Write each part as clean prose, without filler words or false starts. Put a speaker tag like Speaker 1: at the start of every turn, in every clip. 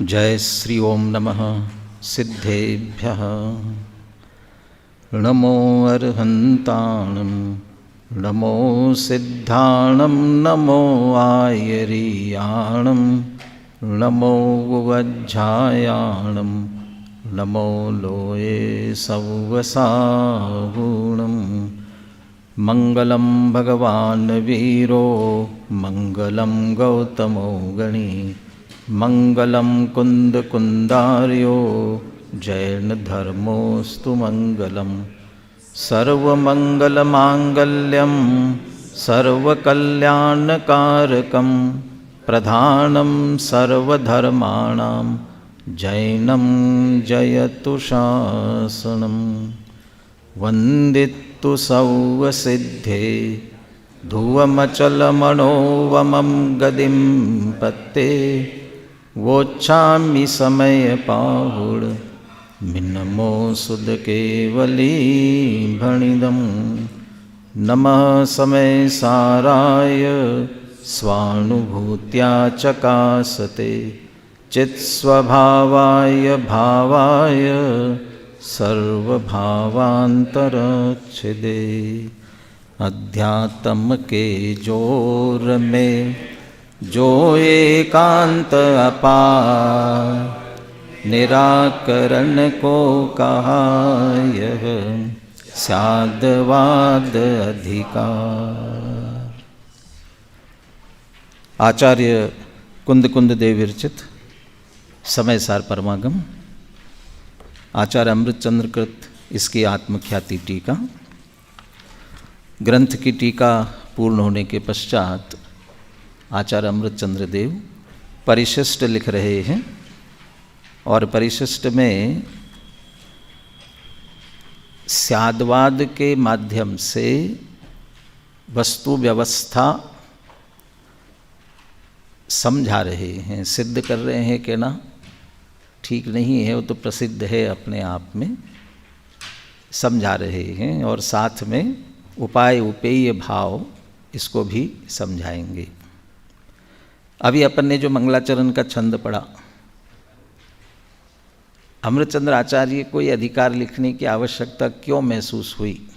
Speaker 1: जय श्री ओम नमः सिद्धेभ्यः। नमो अर्हन्ताणं नमो सिद्धाणं नमो आयरीयाणं नमो वज्झायाणं नमो लोये सव्वसागुणं। मंगलं भगवान् वीरो मंगलं गौतमो गणी मंगलं कुंदकुंदार्यो जैन धर्मोस्तु मंगलम्। सर्वमंगलमांगल्यं सर्वकल्याणकारकं प्रधानं सर्वधर्माणां जैनं जयतु शासनम्। वंदितु सौवसिद्धे धुवमचलमणोवमं गदिं पत्ते वोच्छामि समयपाहुड मिन्नमो सुदकेवली भणिदं। नमः समय साराय स्वानुभूत्या चकासते चित्स्वभावाय भावाय सर्वभावान्तरच्छिदे। अध्यात्म के जोर में जो एकांत अपार निराकरण को कहा यह साधवाद अधिकार। आचार्य कुंद कुंद देव विरचित समय सार परमागम आचार्य अमृतचंद्र कृत इसकी आत्मख्याति टीका। ग्रंथ की टीका पूर्ण होने के पश्चात आचार्य अमृतचंद्र देव परिशिष्ट लिख रहे हैं और परिशिष्ट में स्याद्वाद के माध्यम से वस्तु व्यवस्था समझा रहे हैं, सिद्ध कर रहे हैं कि ना ठीक नहीं है, वो तो प्रसिद्ध है अपने आप में, समझा रहे हैं और साथ में उपाय उपेय भाव इसको भी समझाएंगे। अभी अपन ने जो मंगलाचरण का छंद पढ़ा, अमृतचंद्र आचार्य को ये अधिकार लिखने की आवश्यकता क्यों महसूस हुई?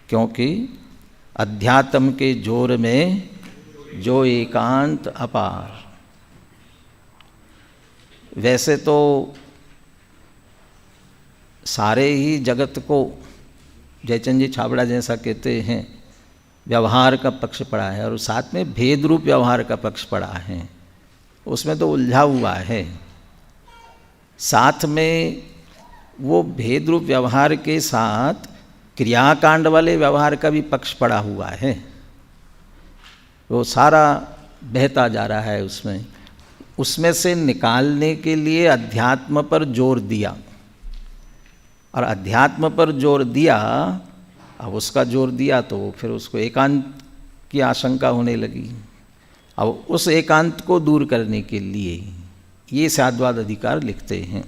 Speaker 1: क्योंकि अध्यात्म के जोर में जो एकांत अपार। वैसे तो सारे ही जगत को जयचंद जी छाबड़ा जैसा कहते हैं व्यवहार का पक्ष पड़ा है और साथ में भेद रूप व्यवहार का पक्ष पड़ा है, उसमें तो उलझा हुआ है। साथ में वो भेद रूप व्यवहार के साथ क्रियाकांड वाले व्यवहार का भी पक्ष पड़ा हुआ है, वो सारा बहता जा रहा है उसमें से निकालने के लिए अध्यात्म पर जोर दिया और अध्यात्म पर जोर दिया। अब उसका जोर दिया तो फिर उसको एकांत की आशंका होने लगी। अब उस एकांत को दूर करने के लिए ये साधवाद अधिकार लिखते हैं।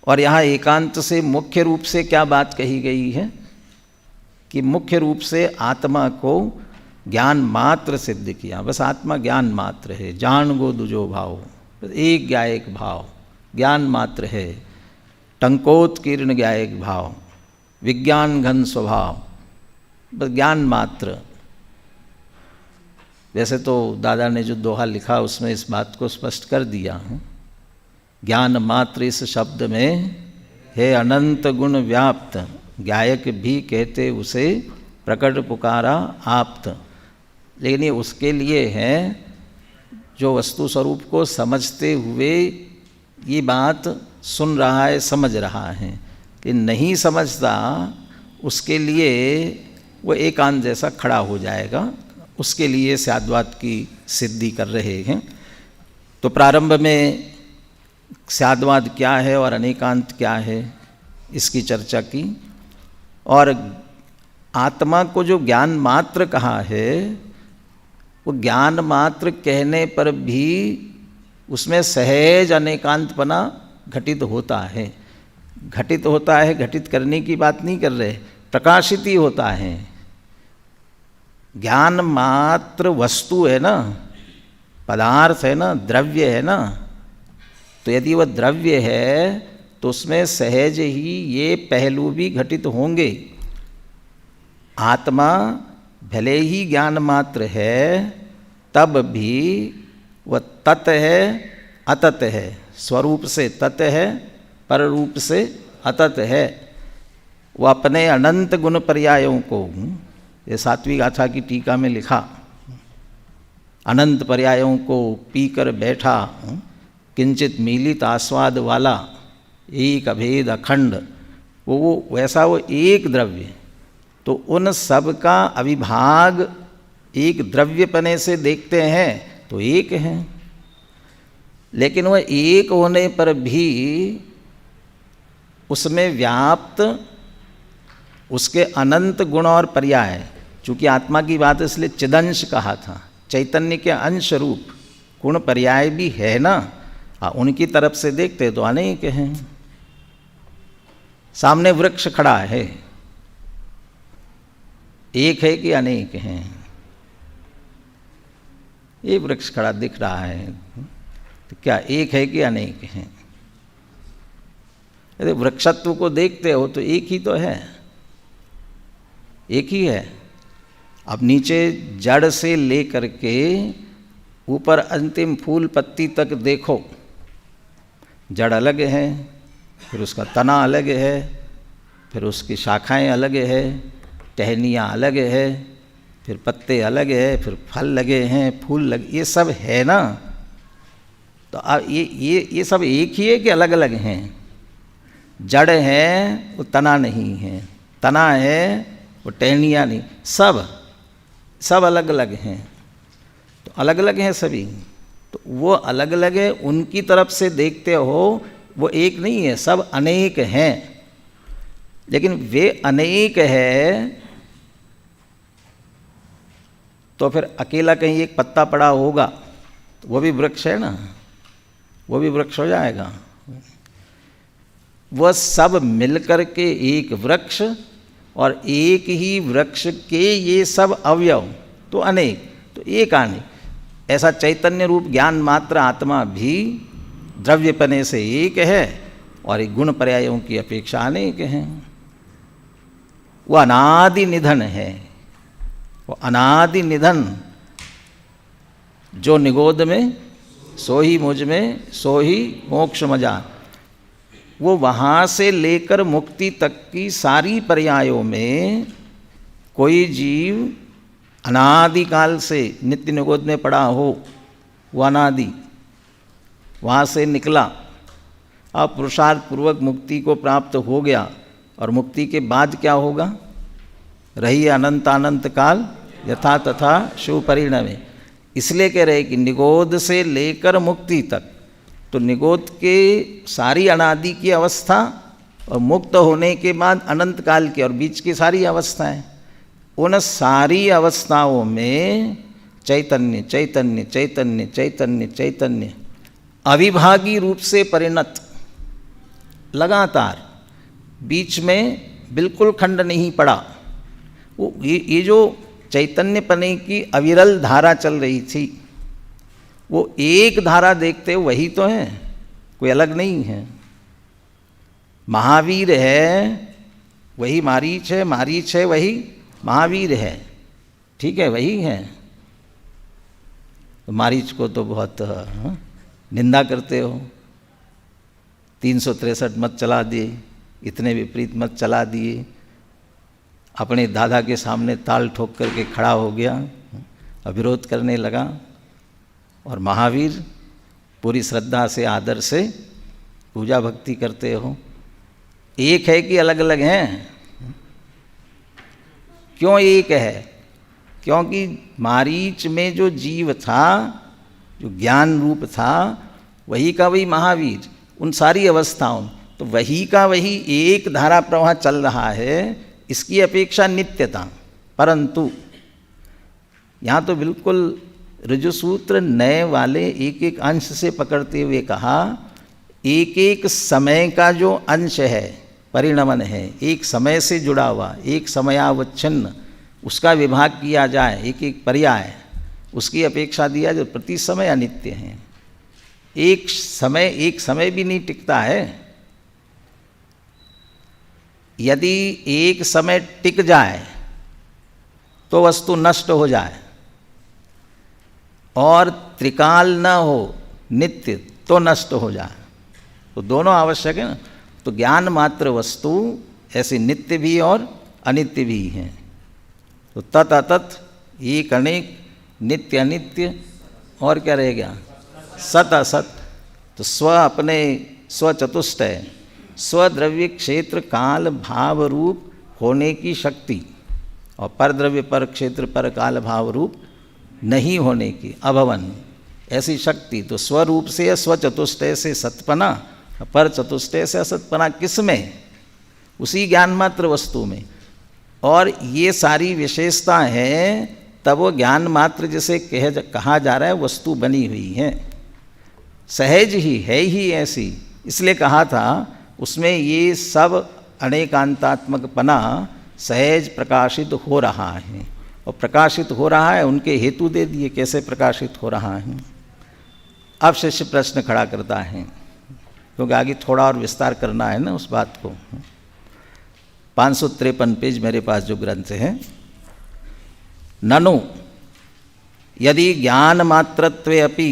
Speaker 1: और यहाँ एकांत से मुख्य रूप से क्या बात कही गई है कि मुख्य रूप से आत्मा को ज्ञान मात्र सिद्ध किया। बस आत्मा ज्ञान मात्र है, जान गो दुजो भाव, बस एक ज्ञायक भाव ज्ञान मात्र है। टंकोत्कीर्ण ज्ञायक भाव, विज्ञान घन स्वभाव, बस ज्ञान मात्र। वैसे तो दादा ने जो दोहा लिखा उसमें इस बात को स्पष्ट कर दिया है। ज्ञान मात्र इस शब्द में है अनंत गुण व्याप्त, गायक भी कहते उसे प्रकट पुकारा आप्त। लेकिन ये उसके लिए है जो वस्तु स्वरूप को समझते हुए ये बात सुन रहा है, समझ रहा है, कि नहीं समझता उसके लिए वो एकांत जैसा खड़ा हो जाएगा। उसके लिए स्याद्वाद की सिद्धि कर रहे हैं। तो प्रारंभ में स्याद्वाद क्या है और अनेकांत क्या है इसकी चर्चा की। और आत्मा को जो ज्ञान मात्र कहा है, वो ज्ञान मात्र कहने पर भी उसमें सहज अनेकांतपना घटित होता है। घटित होता है, घटित करने की बात नहीं कर रहे, प्रकाशित ही होता है। ज्ञान मात्र वस्तु है ना, पदार्थ है ना, द्रव्य है ना, तो यदि वह द्रव्य है तो उसमें सहज ही ये पहलू भी घटित होंगे। आत्मा भले ही ज्ञान मात्र है, तब भी वह तत् है, अतत है। स्वरूप से तत् है, पर रूप से अतत है। वह अपने अनंत गुण पर्यायों को, ये सात्विक गाथा की टीका में लिखा, अनंत पर्यायों को पीकर बैठा, किंचित मिलित आस्वाद वाला, एक अभेद अखंड, वो वैसा वो एक द्रव्य। तो उन सब का अविभाग एक द्रव्यपने से देखते हैं तो एक है, लेकिन वह एक होने पर भी उसमें व्याप्त उसके अनंत गुण और पर्याय, चूँकि आत्मा की बात इसलिए चिदंश कहा था, चैतन्य के अंश रूप गुण पर्याय भी है ना, उनकी तरफ से देखते तो अनेक हैं। सामने वृक्ष खड़ा है, एक है कि अनेक हैं? ये वृक्ष खड़ा दिख रहा है, तो क्या एक है कि अनेक हैं? यदि वृक्षत्व को देखते हो तो एक ही तो है, एक ही है। अब नीचे जड़ से लेकर के ऊपर अंतिम फूल पत्ती तक देखो, जड़ अलग है, फिर उसका तना अलग है, फिर उसकी शाखाएं अलग है, टहनियाँ अलग है, फिर पत्ते अलग है, फिर फल लगे हैं, फूल लगे, ये सब है ना। तो अब ये सब एक ही है कि अलग अलग हैं? जड़ है वो तना नहीं है, तना है वो टहनियाँ नहीं, सब अलग अलग हैं। तो अलग अलग हैं सभी, तो वो अलग अलग है, उनकी तरफ से देखते हो वो एक नहीं है, सब अनेक हैं। लेकिन वे अनेक है तो फिर अकेला कहीं एक पत्ता पड़ा होगा तो वो भी वृक्ष है ना, वो भी वृक्ष हो जाएगा। वह सब मिलकर के एक वृक्ष, और एक ही वृक्ष के ये सब अवयव तो अनेक, तो एक अनेक। ऐसा चैतन्य रूप ज्ञान मात्र आत्मा भी द्रव्यपने से एक है और एक गुण पर्यायों की अपेक्षा अनेक हैं। वो अनादि निधन है, वो अनादि निधन, जो निगोद में सो ही मुझ में सो ही मोक्ष मजान। वो वहाँ से लेकर मुक्ति तक की सारी पर्यायों में कोई जीव अनादिकाल से नित्य निगोद में पड़ा हो, वो अनादि, वहाँ से निकला, अब पुरुषार्थ पूर्वक मुक्ति को प्राप्त हो गया, और मुक्ति के बाद क्या होगा? रही अनंत अनंत काल यथा तथा शिव परिणमे। इसलिए कह रहे कि निगोद से लेकर मुक्ति तक, तो निगोद के सारी अनादि की अवस्था और मुक्त होने के बाद अनंत काल की और बीच की सारी अवस्थाएं, उन सारी अवस्थाओं में चैतन्य चैतन्य चैतन्य चैतन्य चैतन्य अविभागी रूप से परिणत, लगातार, बीच में बिल्कुल खंड नहीं पड़ा। वो ये जो चैतन्यपने की अविरल धारा चल रही थी, वो एक धारा देखते वही तो है, कोई अलग नहीं है। महावीर है वही मारीच है, मारीच है वही महावीर है, ठीक है, वही है। तो मारीच को तो बहुत निंदा करते हो, 363 मत चला दिए, इतने विपरीत मत चला दिए, अपने दादा के सामने ताल ठोक करके खड़ा हो गया, विरोध करने लगा। और महावीर पूरी श्रद्धा से आदर से पूजा भक्ति करते हो। एक है कि अलग अलग हैं? क्यों एक है? क्योंकि मारीच में जो जीव था, जो ज्ञान रूप था, वही का वही महावीर, उन सारी अवस्थाओं, तो वही का वही एक धारा प्रवाह चल रहा है, इसकी अपेक्षा नित्यता। परंतु यहाँ तो बिल्कुल ऋजुसूत्र नए वाले एक एक अंश से पकड़ते हुए कहा, एक एक समय का जो अंश है, परिणमन है, एक समय से जुड़ा हुआ, एक समयावच्छिन्न, उसका विभाग किया जाए, एक एक पर्याय, उसकी अपेक्षा दिया जो प्रति समय अनित्य हैं। एक समय भी नहीं टिकता है। यदि एक समय टिक जाए तो वस्तु नष्ट हो जाए, और त्रिकाल न हो नित्य तो नष्ट हो जाए, तो दोनों आवश्यक है ना। तो ज्ञान मात्र वस्तु ऐसे नित्य भी और अनित्य भी हैं। तो तत् अतत्, एक अनेक, नित्य अनित्य, और क्या रह गया, सत असत। तो स्व अपने स्व चतुष्टय, स्वद्रव्य क्षेत्र काल भाव रूप होने की शक्ति, और पर द्रव्य पर क्षेत्र पर काल भाव रूप नहीं होने की, अभवन, ऐसी शक्ति। तो स्वरूप से या स्वचतुष्टय से सतपना, पर चतुष्टय से असतपना किसमें, उसी ज्ञान मात्र वस्तु में। और ये सारी विशेषता है, तब वो ज्ञान मात्र जिसे कहा जा रहा है वस्तु बनी हुई है, सहज ही है ही ऐसी। इसलिए कहा था उसमें ये सब अनेकांतात्मकपना सहज प्रकाशित हो रहा है। और प्रकाशित हो रहा है, उनके हेतु दे दिए कैसे प्रकाशित हो रहा है। अब शिष्य प्रश्न खड़ा करता है, क्योंकि आगे थोड़ा और विस्तार करना है ना उस बात को। 553 पेज मेरे पास जो ग्रंथ है। ननु यदि ज्ञान मात्रत्वे अपि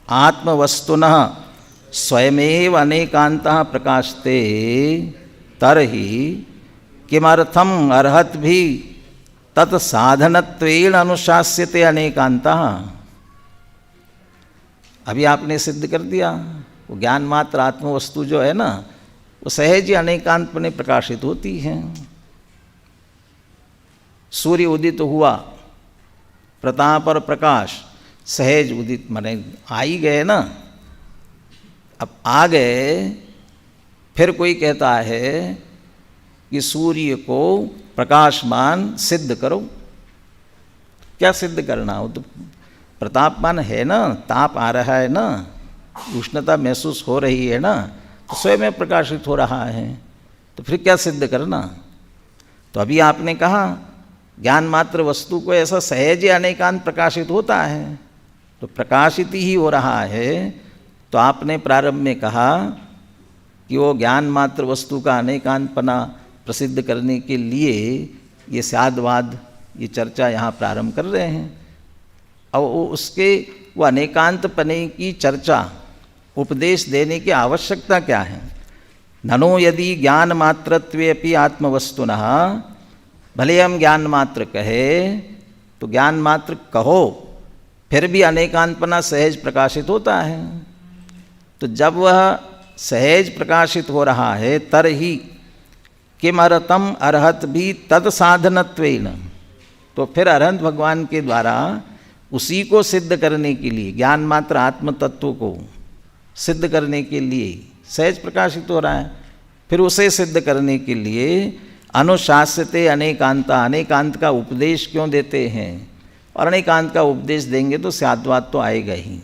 Speaker 1: आत्मवस्तुनः स्वयमेव अनेकान्तः प्रकाशते तर्हि किमर्थम अर्हत भी तत्साधनत्वेन अनुशास्यते अनेकान्तः। अभी आपने सिद्ध कर दिया, वो ज्ञान मात्र आत्मवस्तु जो है ना, वो सहज ही अनेकांत में प्रकाशित होती है। सूर्य उदित हुआ, प्रताप और प्रकाश सहज उदित माने आ ही गए ना। अब आ गए, फिर कोई कहता है कि सूर्य को प्रकाशमान सिद्ध करो। क्या सिद्ध करना हो, तो प्रतापमान है ना, ताप आ रहा है ना, उष्णता महसूस हो रही है ना, तो स्वयं में प्रकाशित हो रहा है, तो फिर क्या सिद्ध करना। तो अभी आपने कहा ज्ञान मात्र वस्तु को ऐसा सहज अनेकांत प्रकाशित होता है, तो प्रकाशित ही हो रहा है। तो आपने प्रारंभ में कहा कि वो ज्ञान मात्र वस्तु का अनेकांतपना प्रसिद्ध करने के लिए ये स्यादवाद, ये चर्चा यहाँ प्रारंभ कर रहे हैं। अब उसके वो अनेकांतपने की चर्चा, उपदेश देने की आवश्यकता क्या है। ननो यदि ज्ञान मात्रत्वे अपि आत्मवस्तुनः, भले हम ज्ञान मात्र कहे तो ज्ञान मात्र कहो, फिर भी अनेकांतपना सहज प्रकाशित होता है। तो जब वह सहज प्रकाशित हो रहा है, तरहि किमर्थम अर्हत भी तत्साधनत्वेन, तो फिर अरहंत भगवान के द्वारा उसी को सिद्ध करने के लिए, ज्ञान मात्र आत्म तत्व को सिद्ध करने के लिए सहज प्रकाशित हो रहा है, फिर उसे सिद्ध करने के लिए अनुशास्यते अनेकांता, अनेकांत का उपदेश क्यों देते हैं। और अनेकांत का उपदेश देंगे तो स्याद्वाद तो आएगा ही,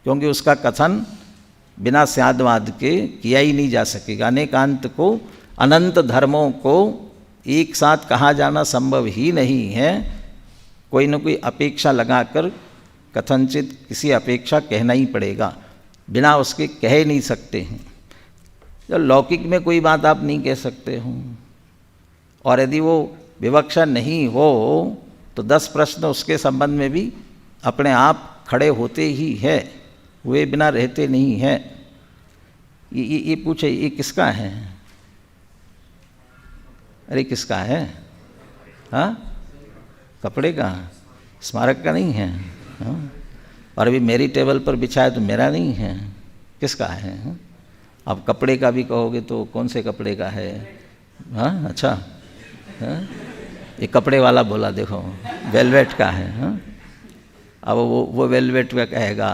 Speaker 1: क्योंकि उसका कथन बिना स्याद्वाद के किया ही नहीं जा सकेगा। अनेकांत को, अनंत धर्मों को एक साथ कहा जाना संभव ही नहीं है। कोई न कोई अपेक्षा लगाकर कथनचित किसी अपेक्षा कहना ही पड़ेगा, बिना उसके कह ही नहीं सकते हैं। तो लौकिक में कोई बात आप नहीं कह सकते हो, और यदि वो विवक्षा नहीं हो तो 10 प्रश्न उसके संबंध में भी अपने आप खड़े होते ही है, हुए बिना रहते नहीं है। ये पूछे ये किसका है, अरे किसका है, हाँ कपड़े का, स्मारक का नहीं है, हाँ? और अभी मेरी टेबल पर बिछा है तो मेरा नहीं है, किसका है, हाँ? अब कपड़े का भी कहोगे तो कौन से कपड़े का है, हाँ अच्छा, हाँ? ये कपड़े वाला बोला देखो वेलवेट का है, हाँ? अब वो वेलवेट का कहेगा,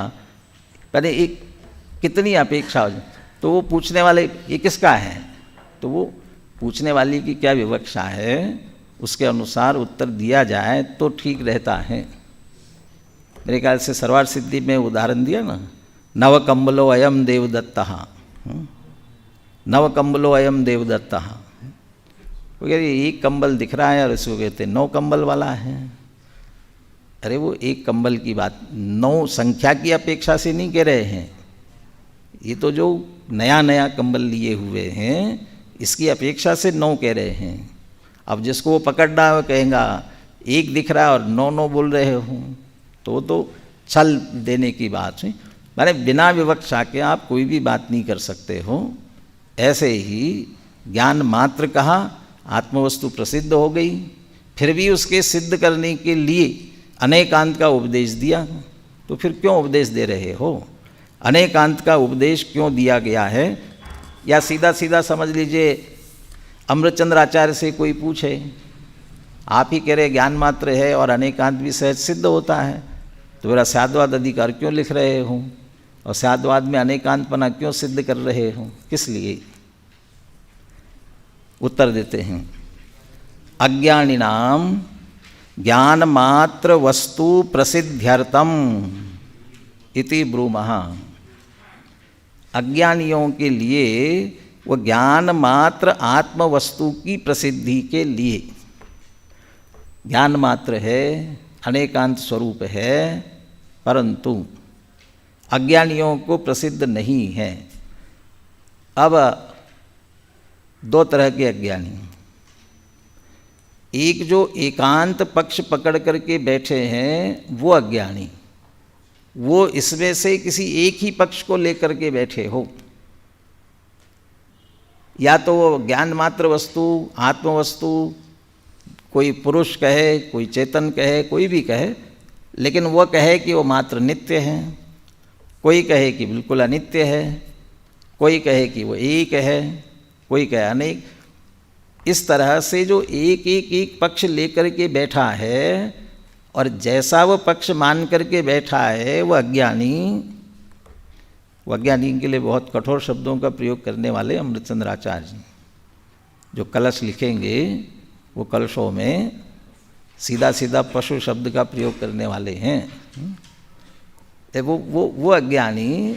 Speaker 1: पहले एक कितनी अपेक्षा हो, तो वो पूछने वाले ये किसका है, तो वो पूछने वाले की क्या विवक्षा है उसके अनुसार उत्तर दिया जाए तो ठीक रहता है। मेरे ख्याल से सर्वार्थ सिद्धि में उदाहरण दिया ना, नव कम्बलो अयम देवदत्तः, नव कम्बलो अयम देवदत्तः, वो कहते एक कंबल दिख रहा है और इसको कहते 9 कंबल वाला है। अरे वो एक कंबल की बात 9 संख्या की अपेक्षा से नहीं कह रहे हैं, ये तो जो नया नया कंबल लिए हुए हैं इसकी अपेक्षा से 9 कह रहे हैं। अब जिसको वो पकड़ रहा है कहेगा एक दिख रहा है और 9 बोल रहे हो, तो वो तो छल देने की बात है। माने बिना विवक्षा के आप कोई भी बात नहीं कर सकते हो। ऐसे ही ज्ञान मात्र कहा, आत्मवस्तु प्रसिद्ध हो गई, फिर भी उसके सिद्ध करने के लिए अनेकांत का उपदेश दिया। तो फिर क्यों उपदेश दे रहे हो? अनेकांत का उपदेश क्यों दिया गया है? या सीधा सीधा समझ लीजिए, अमृतचंद्र आचार्य से कोई पूछे, आप ही कह रहे ज्ञान मात्र है और अनेकांत भी सहज सिद्ध होता है, तो मेरा स्याद्वाद अधिकार क्यों लिख रहे हो और स्याद्वाद में अनेकांतपना क्यों सिद्ध कर रहे हो, किस लिए? उत्तर देते हैं, अज्ञानिनाम ज्ञान मात्र वस्तु प्रसिद्ध्यर्थम इति ब्रूमः। अज्ञानियों के लिए वो ज्ञान मात्र आत्म वस्तु की प्रसिद्धि के लिए, ज्ञान मात्र है, अनेकांत स्वरूप है, परंतु अज्ञानियों को प्रसिद्ध नहीं है। अब 2 तरह के अज्ञानी, एक जो एकांत पक्ष पकड़ करके बैठे हैं वो अज्ञानी, वो इसमें से किसी एक ही पक्ष को लेकर के बैठे हो, या तो वो ज्ञान मात्र वस्तु आत्म वस्तु कोई पुरुष कहे, कोई चेतन कहे, कोई भी कहे, लेकिन वो कहे कि वो मात्र नित्य है, कोई कहे कि बिल्कुल अनित्य है, कोई कहे कि वो एक है, कोई कहे अनेक। इस तरह से जो एक पक्ष लेकर के बैठा है और जैसा वो पक्ष मान करके बैठा है वो अज्ञानी के लिए बहुत कठोर शब्दों का प्रयोग करने वाले अमृतचंद्र आचार्य जी, जो कलश लिखेंगे वो कलशों में सीधा सीधा पशु शब्द का प्रयोग करने वाले हैं। वो अज्ञानी,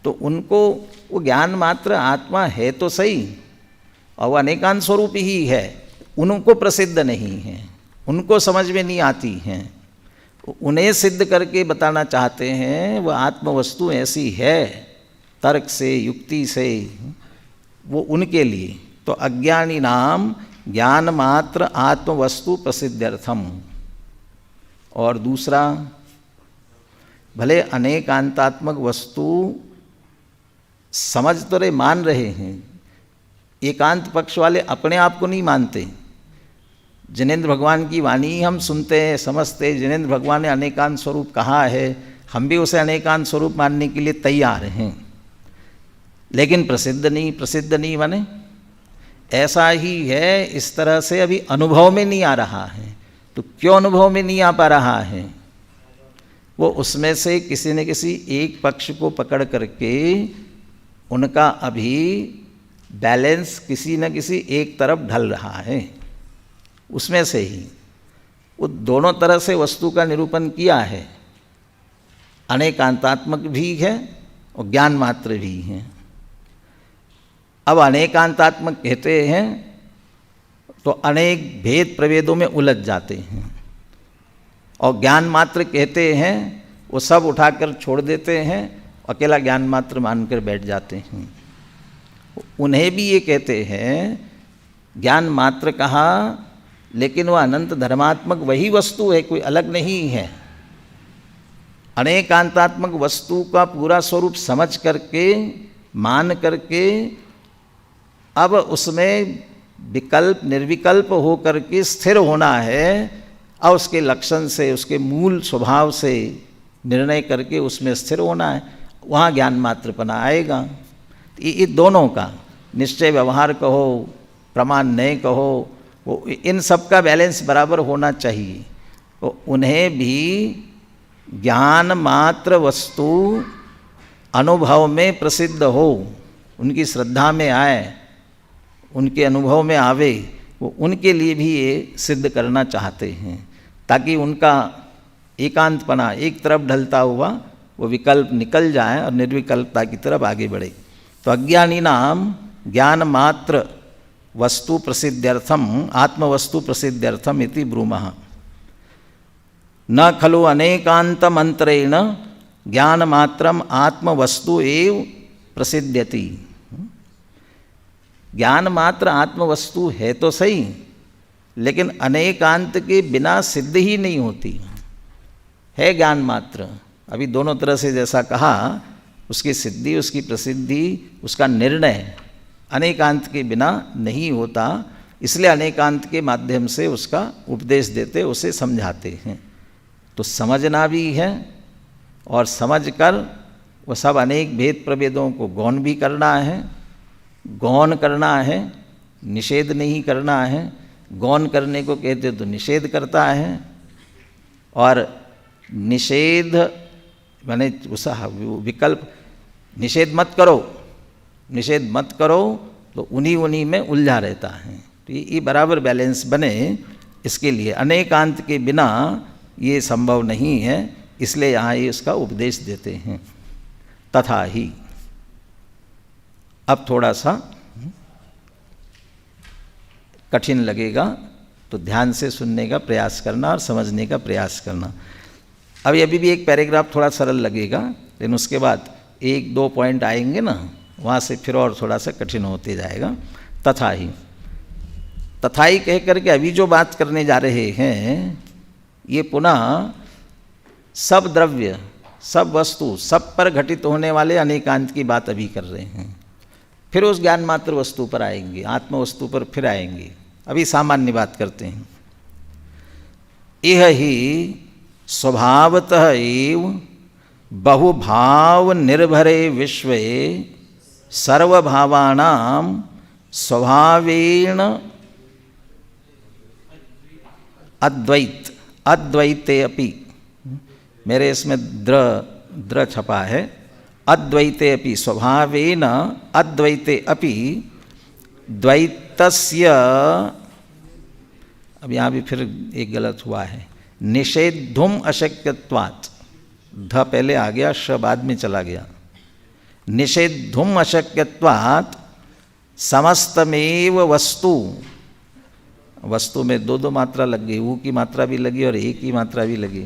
Speaker 1: तो उनको वो ज्ञान मात्र आत्मा है तो सही और वो अनेकांत स्वरूप ही है, उनको प्रसिद्ध नहीं है, उनको समझ में नहीं आती हैं, उन्हें सिद्ध करके बताना चाहते हैं वह आत्मवस्तु ऐसी है तर्क से युक्ति से, वो उनके लिए। तो अज्ञानी नाम ज्ञान मात्र आत्मवस्तु प्रसिद्ध्यर्थम। और दूसरा, भले अनेकांतात्मक वस्तु समझ तो रहे, मान रहे हैं, एकांत पक्ष वाले अपने आप को नहीं मानते। जिनेंद्र भगवान की वाणी हम सुनते हैं, समझते, जिनेंद्र भगवान ने अनेकांत स्वरूप कहा है, हम भी उसे अनेकांत स्वरूप मानने के लिए तैयार हैं, लेकिन प्रसिद्ध नहीं माने ऐसा ही है। इस तरह से अभी अनुभव में नहीं आ रहा है। तो क्यों अनुभव में नहीं आ पा रहा है? वो उसमें से किसी न किसी एक पक्ष को पकड़ करके उनका अभी बैलेंस किसी न किसी एक तरफ ढल रहा है। उसमें से ही वो दोनों तरह से वस्तु का निरूपण किया है, अनेकांतात्मक भी है और ज्ञान मात्र भी है। अब अनेकांतात्मक कहते हैं तो अनेक भेद प्रभेदों में उलझ जाते हैं, और ज्ञान मात्र कहते हैं वो सब उठाकर छोड़ देते हैं, अकेला ज्ञान मात्र मानकर बैठ जाते हैं। उन्हें भी ये कहते हैं ज्ञान मात्र कहा, लेकिन वह अनंत धर्मात्मक वही वस्तु है, कोई अलग नहीं है। अनेकांतात्मक वस्तु का पूरा स्वरूप समझ करके, मान करके, अब उसमें विकल्प निर्विकल्प हो करके स्थिर होना है, और उसके लक्षण से, उसके मूल स्वभाव से निर्णय करके उसमें स्थिर होना है, वहाँ ज्ञान मात्रपना आएगा। ये दोनों का निश्चय व्यवहार कहो, प्रमाण नहीं कहो, वो इन सब का बैलेंस बराबर होना चाहिए। तो उन्हें भी ज्ञान मात्र वस्तु अनुभव में प्रसिद्ध हो, उनकी श्रद्धा में आए, उनके अनुभव में आवे, वो उनके लिए भी ये सिद्ध करना चाहते हैं, ताकि उनका एकांतपना एक तरफ ढलता हुआ वो विकल्प निकल जाए और निर्विकल्पता की तरफ आगे बढ़े। तो अज्ञानी नाम ज्ञान मात्र वस्तु प्रसिद्ध्यर्थम आत्मवस्तु प्रसिद्ध्यर्थम इति ब्रूमः। न खलु अनेकांत मंत्रेण ज्ञान मात्रम आत्मवस्तु एव प्रसिद्ध्यति। ज्ञान मात्र आत्मवस्तु है तो सही, लेकिन अनेकांत के बिना सिद्ध ही नहीं होती है। ज्ञान मात्र अभी दोनों तरह से जैसा कहा, उसकी सिद्धि, उसकी प्रसिद्धि, उसका निर्णय अनेकांत के बिना नहीं होता। इसलिए अनेकांत के माध्यम से उसका उपदेश देते, उसे समझाते हैं। तो समझना भी है और समझकर वह सब अनेक भेद प्रभेदों को गौण भी करना है। गौण करना है, निषेध नहीं करना है। गौण करने को कहते तो निषेध करता है, और निषेध माने उस विकल्प, निषेध मत करो, निषेध मत करो, तो उन्हीं में उलझा रहता है। तो ये बराबर बैलेंस बने, इसके लिए अनेकांत के बिना ये संभव नहीं है। इसलिए यहाँ ये इसका उपदेश देते हैं। तथा ही, अब थोड़ा सा कठिन लगेगा तो ध्यान से सुनने का प्रयास करना और समझने का प्रयास करना। अभी भी एक पैराग्राफ थोड़ा सरल लगेगा, लेकिन उसके बाद 1-2 पॉइंट आएंगे ना, वहाँ से फिर और थोड़ा सा कठिन होते जाएगा। तथा ही, तथा ही कह करके अभी जो बात करने जा रहे हैं, ये पुनः सब द्रव्य, सब वस्तु, सब पर घटित होने वाले अनेकांत की बात अभी कर रहे हैं। फिर उस ज्ञान मात्र वस्तु पर आएंगे, आत्म वस्तु पर फिर आएंगे। अभी सामान्य बात करते हैं। यह ही स्वभावतः एव बहुभाव निर्भरे विश्वे सर्वभावानां स्वभावेन अद्वैते अपि, मेरे इसमें द्र छपा है, अद्वैते अपि, स्वभावेन अद्वैते अपि द्वैतस्य, अब यहाँ भी फिर एक गलत हुआ है, निषेधुम अशक्यत्वात्, ध पहले आ गया, श बाद में चला गया। निषेधुम अशक्यत्वात् समस्तमेव वस्तु, वस्तु में 2 मात्रा लग गई, ऊ की मात्रा भी लगी और ए की मात्रा भी लगी।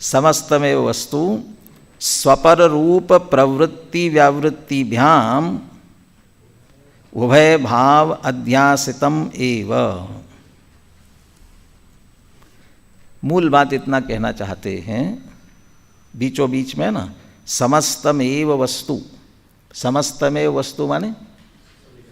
Speaker 1: समस्तमेव वस्तु स्वपर रूप प्रवृत्ति व्यावृत्तिभ्याम उभय भाव अध्यासितम एव। मूल बात इतना कहना चाहते हैं, बीचों बीच में ना, समस्तमेव वस्तु, समस्तमेव वस्तु माने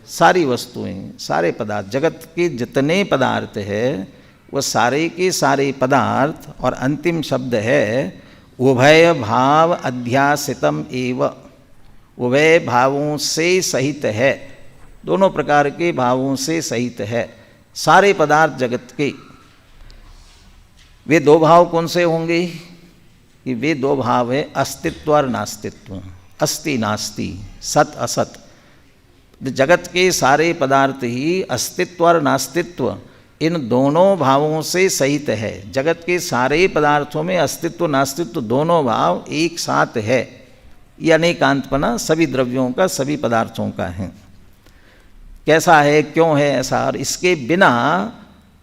Speaker 1: सारी वस्तुएं, सारे पदार्थ, जगत के जितने पदार्थ है वो सारे के सारे पदार्थ, और अंतिम शब्द है उभय भाव अध्यासितम एव, उभय भावों से सहित है, दोनों प्रकार के भावों से सहित है सारे पदार्थ जगत के। वे 2 भाव कौन से होंगे? कि वे 2 भाव है अस्तित्व और नास्तित्व, अस्ति नास्ति, सत असत। जगत के सारे पदार्थ ही अस्तित्व और नास्तित्व इन दोनों भावों से सहित है। जगत के सारे पदार्थों में अस्तित्व नास्तित्व दोनों भाव एक साथ है। ये अनेकांतपना सभी द्रव्यों का, सभी पदार्थों का है। कैसा है, क्यों है ऐसा? और इसके बिना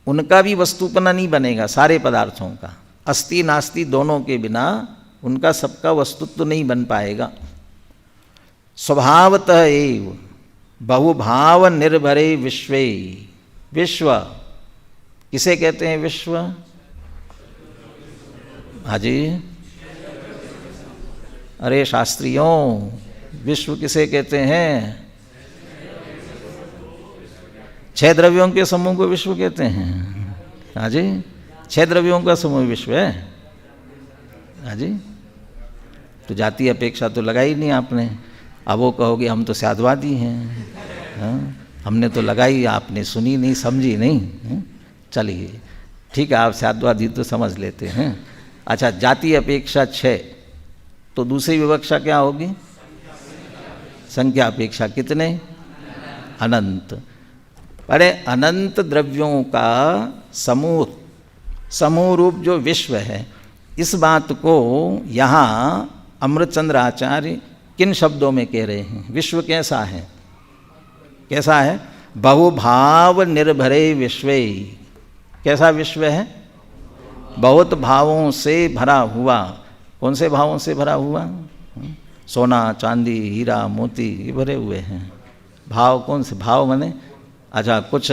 Speaker 1: उनका भी वस्तुपना नहीं बनेगा, सारे पदार्थों का। अस्ति नास्ति दोनों के बिना उनका सबका वस्तुत्व नहीं बन पाएगा। स्वभावतः एव बहुभाव निर्भरे विश्वे, विश्व किसे कहते हैं? विश्व, हाजी, अरे शास्त्रियों, विश्व किसे कहते हैं? 6 द्रव्यों के समूह को विश्व कहते हैं। हाजी, 6 द्रव्यों का समूह विश्व है। हाजी, तो जाति अपेक्षा तो लगाई नहीं आपने। अब वो कहोगे हम तो साधवादी हैं, हाँ? हमने तो लगाई, आपने सुनी नहीं, समझी नहीं। चलिए ठीक है, आप साधवादी तो समझ लेते हैं। अच्छा, जाति अपेक्षा 6, तो दूसरी विवक्षा क्या होगी? संख्या अपेक्षा कितने? अनंत। अरे अनंत द्रव्यों का समूह, समूह रूप जो विश्व है, इस बात को यहाँ अमृतचंद्र आचार्य किन शब्दों में कह रहे हैं? विश्व कैसा है? कैसा है? बहुभाव निर्भरे विश्वे, कैसा विश्व है? बहुत भावों से भरा हुआ। कौन से भावों से भरा हुआ? सोना चांदी हीरा मोती ये भरे हुए हैं। भाव कौन से? भाव माने अच्छा, कुछ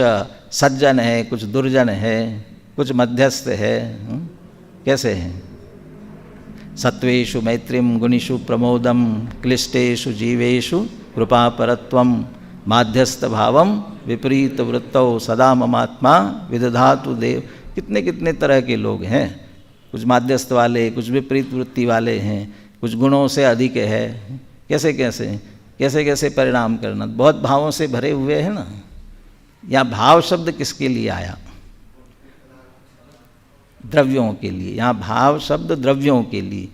Speaker 1: सज्जन है, कुछ दुर्जन है, कुछ मध्यस्थ है। कैसे हैं? सत्वेषु मैत्रीम गुणिषु प्रमोदम क्लिष्टेषु जीवेषु कृपापरत्वम माध्यस्थ भावम विपरीत वृत्तौ सदा ममात्मा विदधातु देव। कितने कितने तरह के लोग हैं। कुछ माध्यस्थ वाले, कुछ विपरीत वृत्ति वाले हैं, कुछ गुणों से अधिक है। कैसे कैसे कैसे कैसे परिणाम करना। बहुत भावों से भरे हुए हैं ना। यहाँ भाव शब्द किसके लिए आया? द्रव्यों के लिए। यहाँ भाव शब्द द्रव्यों के लिए,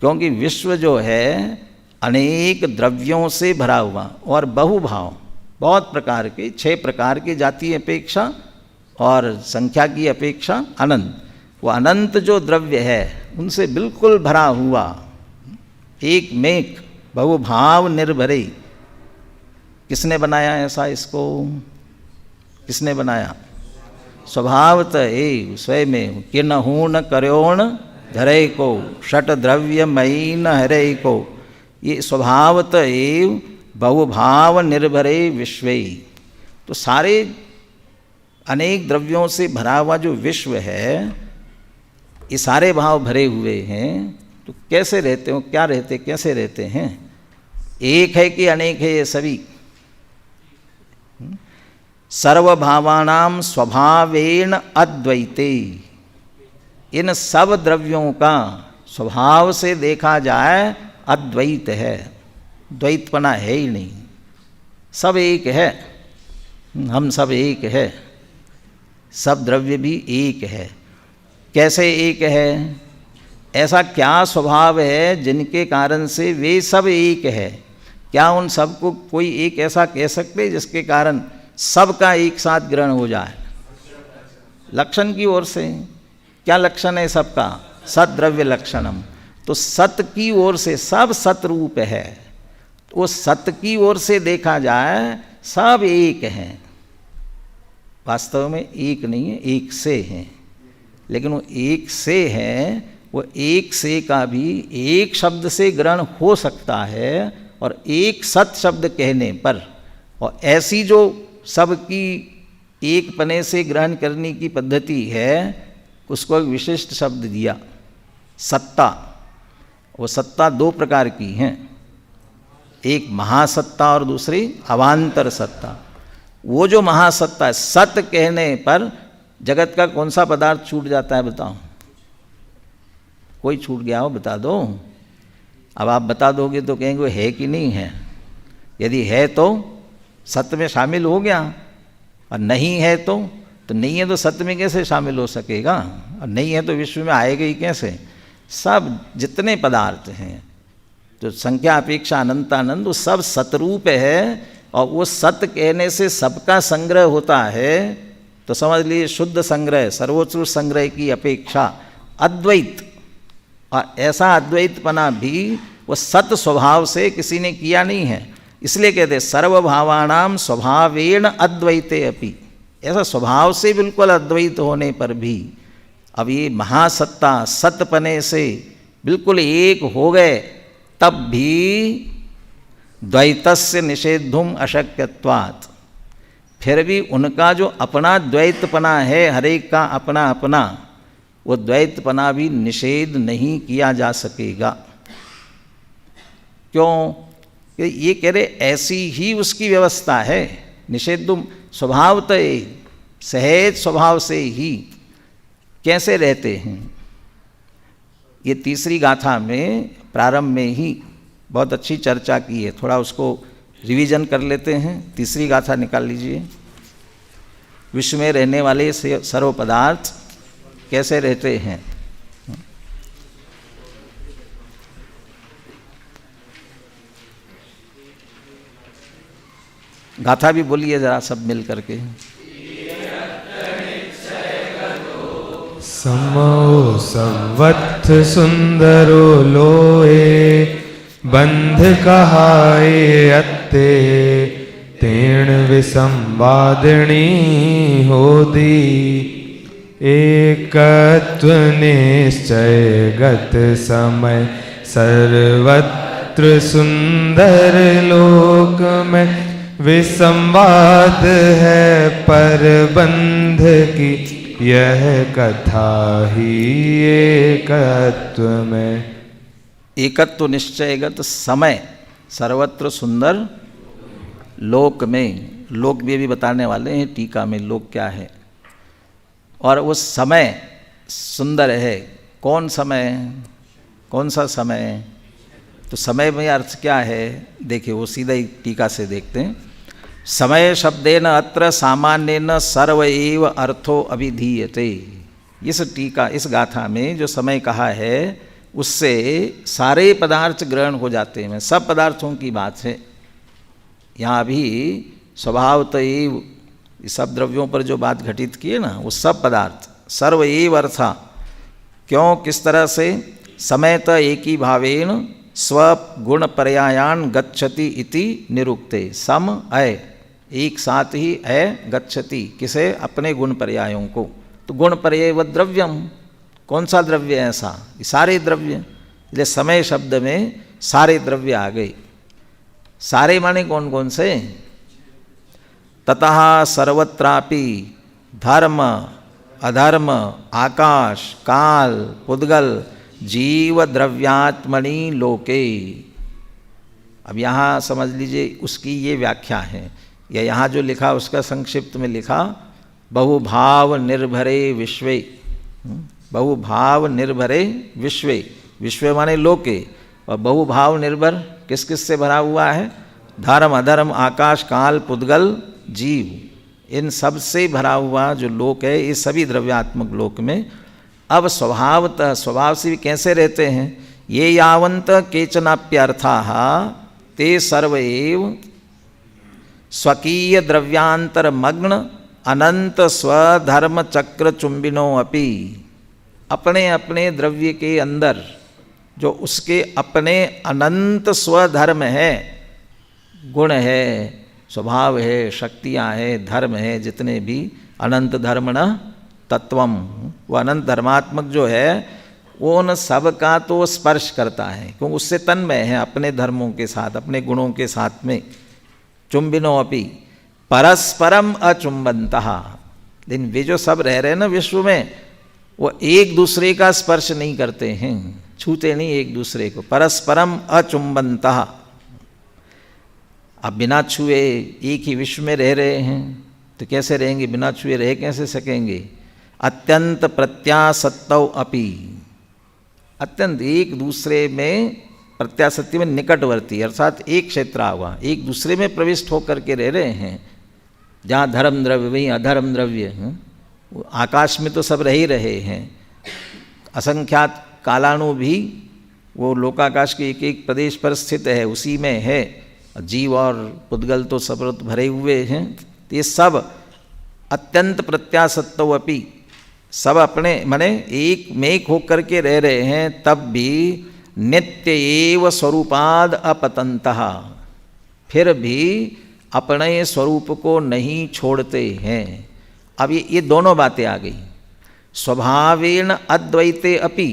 Speaker 1: क्योंकि विश्व जो है अनेक द्रव्यों से भरा हुआ और बहुभाव, बहुत प्रकार के, 6 प्रकार की जाति अपेक्षा और संख्या की अपेक्षा अनंत। वो अनंत जो द्रव्य है उनसे बिल्कुल भरा हुआ, एक मेक बहुभाव निर्भरे। किसने बनाया ऐसा? इसको किसने बनाया? स्वभावत एव स्वयं किन्हू न कर्योण धरे को षट द्रव्य मयी न हरे को। ये स्वभावत एव बहुभाव निर्भरे विश्वे। तो सारे अनेक द्रव्यों से भरा हुआ जो विश्व है, ये सारे भाव भरे हुए हैं। तो कैसे रहते हो? क्या रहते, कैसे रहते हैं? एक है कि अनेक है? ये सभी सर्वभावानाम स्वभावेन अद्वैते। इन सब द्रव्यों का स्वभाव से देखा जाए अद्वैत है, द्वैतपना है ही नहीं। सब एक है, हम सब एक है, सब द्रव्य भी एक है। कैसे एक है? ऐसा क्या स्वभाव है जिनके कारण से वे सब एक है? क्या उन सबको कोई एक ऐसा कह सकते जिसके कारण सबका एक साथ ग्रहण हो जाए? लक्षण की ओर से क्या लक्षण है सबका? सद्द्रव्य लक्षणम। तो सत की ओर से सब सतरूप है। वो सत की ओर से देखा जाए सब एक हैं। वास्तव में एक नहीं है, एक से हैं। लेकिन वो एक से है, वो एक से का भी एक शब्द से ग्रहण हो सकता है और एक सत शब्द कहने पर। और ऐसी जो सबकी एक पने से ग्रहण करने की पद्धति है, उसको एक विशिष्ट शब्द दिया, सत्ता। वो सत्ता 2 प्रकार की हैं, एक महासत्ता और दूसरी अवान्तर सत्ता। वो जो महासत्ता है, सत कहने पर जगत का कौन सा पदार्थ छूट जाता है? बताओ, कोई छूट गया हो बता दो। अब आप बता दोगे तो कहेंगे है कि नहीं है। यदि है तो सत्य में शामिल हो गया, और नहीं है तो नहीं है तो सत्य में कैसे शामिल हो सकेगा? और नहीं है तो विश्व में आएगा ही कैसे? सब जितने पदार्थ हैं जो संख्या अपेक्षा अनंतानंद, वो सब सतरूप है। और वो सत्य कहने से सबका संग्रह होता है। तो समझ लीजिए शुद्ध संग्रह, सर्वोच्च संग्रह की अपेक्षा अद्वैत। और ऐसा अद्वैतपना भी वो सत स्वभाव से किसी ने किया नहीं है। इसलिए कहते सर्वभावानाम स्वभावेन अद्वैते अपि। ऐसा स्वभाव से बिल्कुल अद्वैत होने पर भी अब ये महासत्ता सतपने से बिल्कुल एक हो गए, तब भी द्वैतस्य निषेधुम अशक्यत्वात्। फिर भी उनका जो अपना द्वैतपना है, हरेक का अपना अपना, वो द्वैतपना भी निषेध नहीं किया जा सकेगा। क्यों? कि ये कह रहे ऐसी ही उसकी व्यवस्था है। निषेधुम स्वभावतः, सहज स्वभाव से ही कैसे रहते हैं। ये तीसरी गाथा में प्रारंभ में ही बहुत अच्छी चर्चा की है। थोड़ा उसको रिवीजन कर लेते हैं। तीसरी गाथा निकाल लीजिए। विश्व में रहने वाले सर्व पदार्थ कैसे रहते हैं। गाथा भी बोलिए जरा सब मिल करके।
Speaker 2: समो संवत्थ सुंदरो लोए बंध कहाए अत्ते तेण विसंवादिणी होदी एकत्व निश्चयगत समय सर्वत्र सुंदर लोक में विसंवाद है पर बंध की यह कथा ही एकत्व में।
Speaker 1: एकत्व निश्चयगत समय सर्वत्र सुंदर लोक में, लोक भी बताने वाले हैं टीका में लोक क्या है। और वो समय सुंदर है। कौन समय, कौन सा समय? तो समय में अर्थ क्या है? देखिए वो सीधा ही टीका से देखते हैं। समय शब्देन अत्र सामान्येन सर्व एव अर्थो अभिधीयते। इस टीका, इस गाथा में जो समय कहा है उससे सारे पदार्थ ग्रहण हो जाते हैं, सब पदार्थों की बात है। यहाँ भी स्वभावतः एव सब द्रव्यों पर जो बात घटित की है ना, वो सब पदार्थ सर्व एव अर्था। क्यों, किस तरह से? समयतः एक ही भावेन स्वगुण पर्यायान गच्छति इति निरुक्ते। सम अय, एक साथ ही अय गच्छति, किसे? अपने गुण पर्यायों को। तो गुण पर्याय व द्रव्यम, कौन सा द्रव्य है ऐसा? ये सारे द्रव्य। इसलिए समय शब्द में सारे द्रव्य आ गए। सारे माने कौन कौन से? ततः सर्वत्रापि धर्म अधर्म आकाश काल पुद्गल जीव द्रव्यात्मनि लोके। अब यहाँ समझ लीजिए उसकी ये व्याख्या है, या यहाँ जो लिखा उसका संक्षिप्त में लिखा, बहुभाव निर्भरे विश्वे। बहुभाव निर्भरे विश्वे, विश्व माने लोके, और बहुभाव निर्भर किस किस से भरा हुआ है? धर्म अधर्म आकाश काल पुद्गल जीव, इन सब से भरा हुआ जो लोक है, ये सभी द्रव्यात्मक लोक में। अब स्वभावतः, स्वभाव से भी कैसे रहते हैं? ये यावंत केचनाप्यर्थाः ते सर्व एव स्वकीय द्रव्यांतर मग्न अनंत स्वधर्म चक्र चुंबिनो अपि। अपने अपने द्रव्य के अंदर जो उसके अपने अनंत स्वधर्म है, गुण है, स्वभाव है, शक्तियाँ हैं, धर्म है, जितने भी अनंत धर्म न तत्वम, वो अनंत धर्मात्मक जो है वो उन सब का तो स्पर्श करता है, क्योंकि उससे तन्मय है अपने धर्मों के साथ, अपने गुणों के साथ में। चुंबिनो अपि परस्परम अचुंबनतः। लेकिन वे जो सब रह रहे हैं ना विश्व में, वो एक दूसरे का स्पर्श नहीं करते हैं, छूते नहीं एक दूसरे को। परस्परम अचुंबनतः। अब बिना छुए एक ही विश्व में रह रहे हैं तो कैसे रहेंगे? बिना छुए रह कैसे सकेंगे? अत्यंत प्रत्यासत्तौ अपि, अत्यंत एक दूसरे में प्रत्यासत्ति में निकटवर्ती, अर्थात एक क्षेत्र हुआ, एक दूसरे में प्रविष्ट होकर के रह रहे हैं। जहाँ धर्म द्रव्य वहीं अधर्म द्रव्य। आकाश में तो सब रह ही रहे हैं, असंख्यात कालाणु भी वो लोकाकाश के एक एक प्रदेश पर स्थित है, उसी में है। जीव और पुद्गल तो सब भरे हुए हैं। तो ये सब अत्यंत प्रत्यासत्तो अपि, सब अपने माने एक में एक होकर के रह रहे हैं, तब भी नित्य एव स्वरूपाद अपतंतः, फिर भी अपने स्वरूप को नहीं छोड़ते हैं। अब ये दोनों बातें आ गई। स्वभावेन अद्वैते अपि,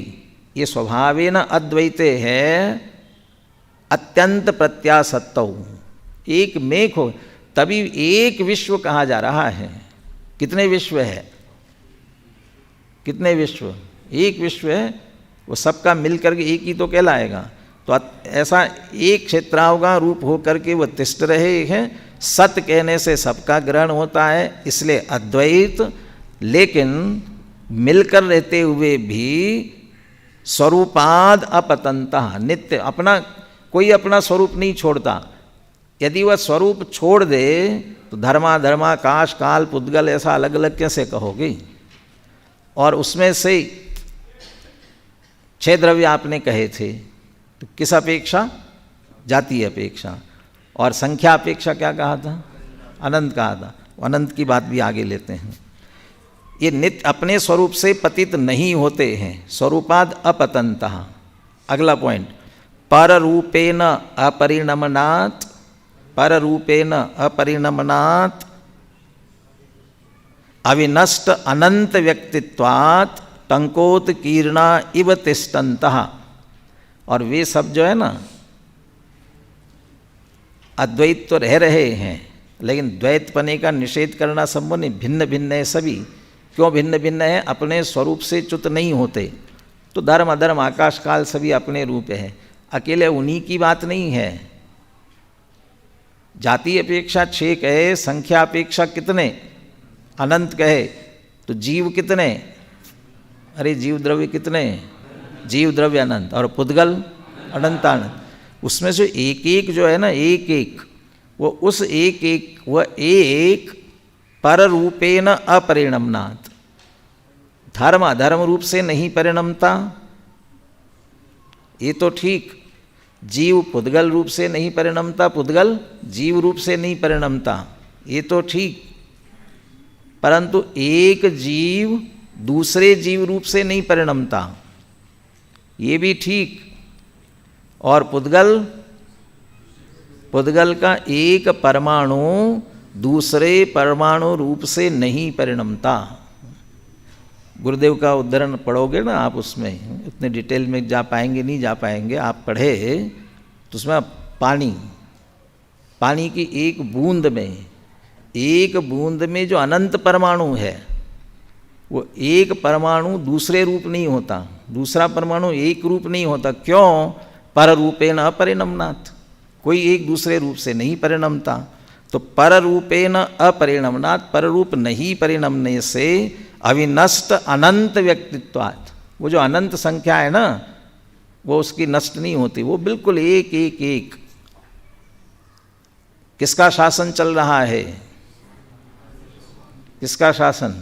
Speaker 1: ये स्वभावेन अद्वैते है, अत्यंत प्रत्यासत्तौ, एक में हो, तभी एक विश्व कहा जा रहा है। कितने विश्व है? कितने विश्व? एक विश्व है, वो सबका मिलकर के एक ही तो कहलाएगा। तो ऐसा एक क्षेत्रावगा रूप होकर के वो तिष्ठ रहे हैं। सत्य कहने से सबका ग्रहण होता है, इसलिए अद्वैत। लेकिन मिलकर रहते हुए भी स्वरूपाद अपतंतः, नित्य, अपना कोई अपना स्वरूप नहीं छोड़ता। यदि वह स्वरूप छोड़ दे तो धर्माधर्मा काश काल पुद्गल ऐसा अलग अलग कैसे कहोगे? और उसमें से 6 द्रव्य आपने कहे थे, तो किस अपेक्षा? जाति अपेक्षा। और संख्या अपेक्षा क्या कहा था? अनंत कहा था। अनंत की बात भी आगे लेते हैं। ये नित्य अपने स्वरूप से पतित नहीं होते हैं, स्वरूपाद अपतंतः। अगला पॉइंट, पर रूपेण अपरिणमनात्, पर रूपेण अपरिणमनात् अविनष्ट अनंत व्यक्तित्वात् टंकोत कीर्णा इव तिष्ठन्तः। और वे सब जो है ना, अद्वैत तो रह रहे हैं, लेकिन द्वैत पने का निषेध करना संभव नहीं। भिन्न भिन्न है सभी। क्यों भिन्न भिन्न है? अपने स्वरूप से च्युत नहीं होते। तो धर्म अधर्म आकाश काल सभी अपने रूप है, अकेले उन्हीं की बात नहीं है। जाति अपेक्षा 6 कहे, संख्या अपेक्षा कितने? अनंत कहे, तो जीव कितने? अरे जीव द्रव्य कितने? जीव द्रव्य अनंत, और पुद्गल अनंतानंत। उसमें से एक एक जो है ना, एक एक, वो उस एक एक, वह एक पर रूपेण अपरिणमनात्। धर्म अधर्म रूप से नहीं परिणमता, ये तो ठीक। जीव पुद्गल रूप से नहीं परिणमता, पुद्गल जीव रूप से नहीं परिणमता, ये तो ठीक। परंतु एक जीव दूसरे जीव रूप से नहीं परिणमता, ये भी ठीक। और पुद्गल का एक परमाणु दूसरे परमाणु रूप से नहीं परिणमता। गुरुदेव का उद्धरण पढ़ोगे ना आप, उसमें उतने डिटेल में जा पाएंगे नहीं जा पाएंगे, आप पढ़े तो उसमें पानी की एक बूंद में जो अनंत परमाणु है, वो एक परमाणु दूसरे रूप नहीं होता, दूसरा परमाणु एक रूप नहीं होता। क्यों? पर रूपेण अपरिणमनात्, कोई एक दूसरे रूप से नहीं परिणमता। तो पर रूपेण अपरिणमनात्, पर रूप नहीं परिणमने से अविनष्ट अनंत व्यक्तित्वात्, वो जो अनंत संख्या है ना, वो उसकी नष्ट नहीं होती, वो बिल्कुल एक एक एक। किसका शासन चल रहा है? किसका शासन?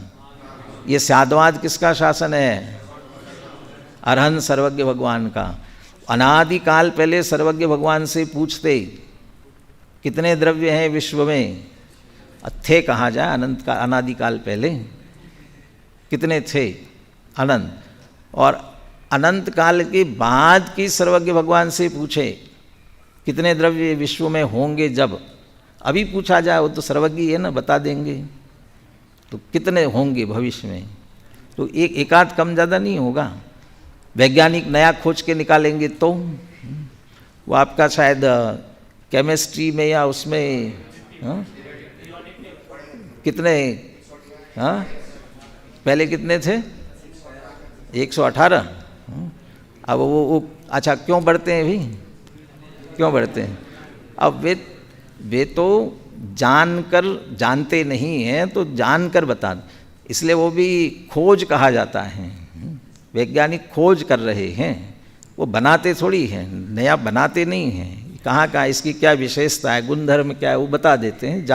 Speaker 1: ये स्याद्वाद किसका शासन है? अरहंत सर्वज्ञ भगवान का। अनादिकाल पहले सर्वज्ञ भगवान से पूछते कितने द्रव्य हैं विश्व में, थे कहा जाए, अनंत का अनादिकाल पहले कितने थे? अनंत। और अनंत काल के बाद की सर्वज्ञ भगवान से पूछे कितने द्रव्य विश्व में होंगे, जब अभी पूछा जाए वो तो सर्वज्ञ है ना, बता देंगे। तो कितने होंगे भविष्य में, तो एक आध कम ज़्यादा नहीं होगा। वैज्ञानिक नया खोज के निकालेंगे तो वो आपका शायद केमिस्ट्री में या उसमें कितने, पहले कितने थे? 118। अब वो अच्छा क्यों बढ़ते हैं भी, क्यों बढ़ते हैं? अब वे तो जानते नहीं हैं, तो जानकर बता, इसलिए वो भी खोज कहा जाता है। वैज्ञानिक खोज कर रहे हैं, वो बनाते थोड़ी हैं, नया बनाते नहीं हैं। कहाँ कहाँ इसकी क्या विशेषता है, गुणधर्म क्या है, वो बता देते हैं,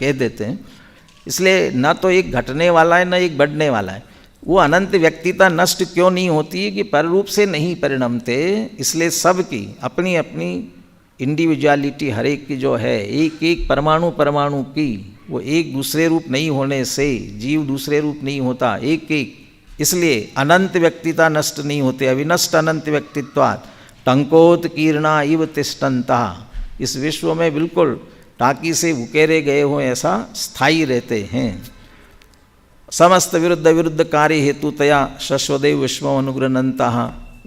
Speaker 1: कह देते हैं। इसलिए न तो एक घटने वाला है न एक बढ़ने वाला है। वो अनंत व्यक्तिता नष्ट क्यों नहीं होती है कि पर रूप से नहीं परिणमते, इसलिए सबकी अपनी अपनी इंडिविजुअलिटी हर एक की जो है, एक एक परमाणु की, वो एक दूसरे रूप नहीं होने से जीव दूसरे रूप नहीं होता, एक एक। इसलिए अनंत व्यक्तिता नष्ट नहीं होते। अविनष्ट अनंत व्यक्तित्वात् टंकोत कीर्णा इव तिष्ठन्तः। इस विश्व में बिल्कुल टाकी से उकेरे गए हो ऐसा स्थायी रहते हैं। समस्त विरुद्ध कार्य हेतुतया शश्वदेव विश्व अनुगृह्णन्तः।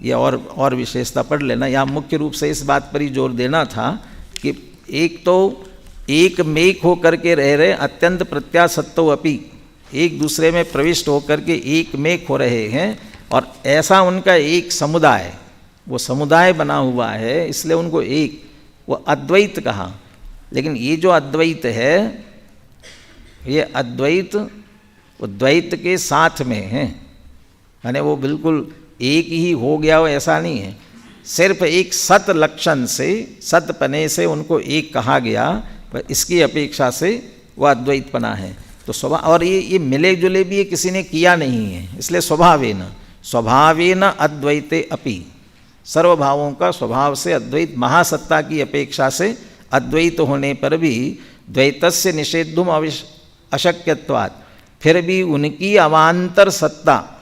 Speaker 1: ये और विशेषता पढ़ लेना। यहाँ मुख्य रूप से इस बात पर ही जोर देना था कि एक तो एक मेक होकर के रह रहे, अत्यंत प्रत्यासत्तो अपि, एक दूसरे में प्रविष्ट होकर के एक मेक हो रहे हैं, और ऐसा उनका एक समुदाय, वो समुदाय बना हुआ है, इसलिए उनको एक, वो अद्वैत कहा। लेकिन ये जो अद्वैत है, ये अद्वैत वो द्वैत के साथ में है, यानी वो बिल्कुल एक ही हो गया हो ऐसा नहीं है। सिर्फ एक सत लक्षण से, सतपने से उनको एक कहा गया, पर इसकी अपेक्षा से वह अद्वैतपना है। तो स्वभाव, और ये मिले जुले भी ये किसी ने किया नहीं है, इसलिए स्वभावेन अद्वैते अपि, सर्वभावों का स्वभाव से अद्वैत, महासत्ता की अपेक्षा से अद्वैत होने पर भी द्वैतस्य निषेधुम अशक्यत्वात्, फिर भी उनकी अवान्तर सत्ता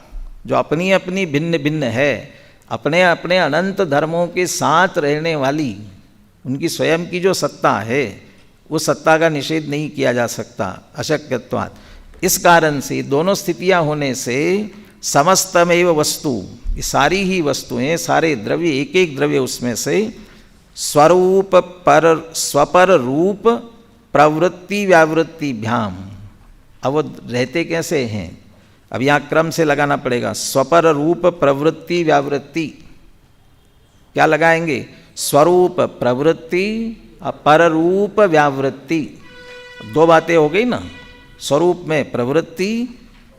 Speaker 1: जो अपनी अपनी भिन्न भिन्न है, अपने अपने अनंत धर्मों के साथ रहने वाली उनकी स्वयं की जो सत्ता है, उस सत्ता का निषेध नहीं किया जा सकता, अशक्यत्वात्। इस कारण से दोनों स्थितियां होने से समस्तमेव वस्तु, ये सारी ही वस्तुएं, सारे द्रव्य, एक एक द्रव्य उसमें से स्वरूप पर स्वपर रूप प्रवृत्ति व्यावृत्ति भ्याम। अब वो रहते कैसे हैं, अब यहाँ क्रम से लगाना पड़ेगा। स्वपर रूप प्रवृत्ति व्यावृत्ति, क्या लगाएंगे? स्वरूप प्रवृत्ति और पररूप व्यावृत्ति। दो बातें हो गई ना, स्वरूप में प्रवृत्ति,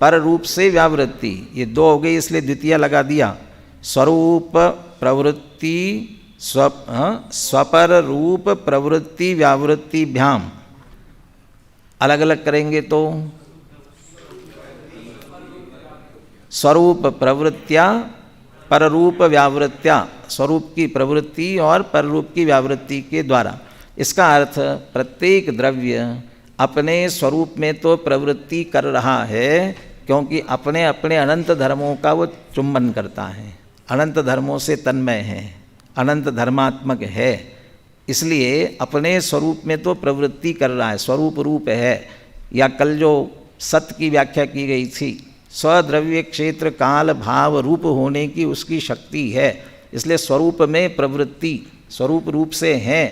Speaker 1: पर रूप से व्यावृत्ति, ये दो हो गई, इसलिए द्वितीय लगा दिया। स्वरूप प्रवृत्ति स्वपर रूप प्रवृत्ति व्यावृत्ति भ्याम। अलग अलग करेंगे तो स्वरूप प्रवृत्त्या पररूप व्यावृत्त्या, स्वरूप की प्रवृत्ति और पररूप की व्यावृत्ति के द्वारा। इसका अर्थ प्रत्येक द्रव्य अपने स्वरूप में तो प्रवृत्ति कर रहा है, क्योंकि अपने अपने अनंत धर्मों का वो चुंबन करता है, अनंत धर्मों से तन्मय है, अनंत धर्मात्मक है, इसलिए अपने स्वरूप में तो प्रवृत्ति कर रहा है, स्वरूप रूप है। या कल जो सत्य की व्याख्या की गई थी, स्वद्रव्य क्षेत्र काल भाव रूप होने की उसकी शक्ति है, इसलिए स्वरूप में प्रवृत्ति स्वरूप रूप से है,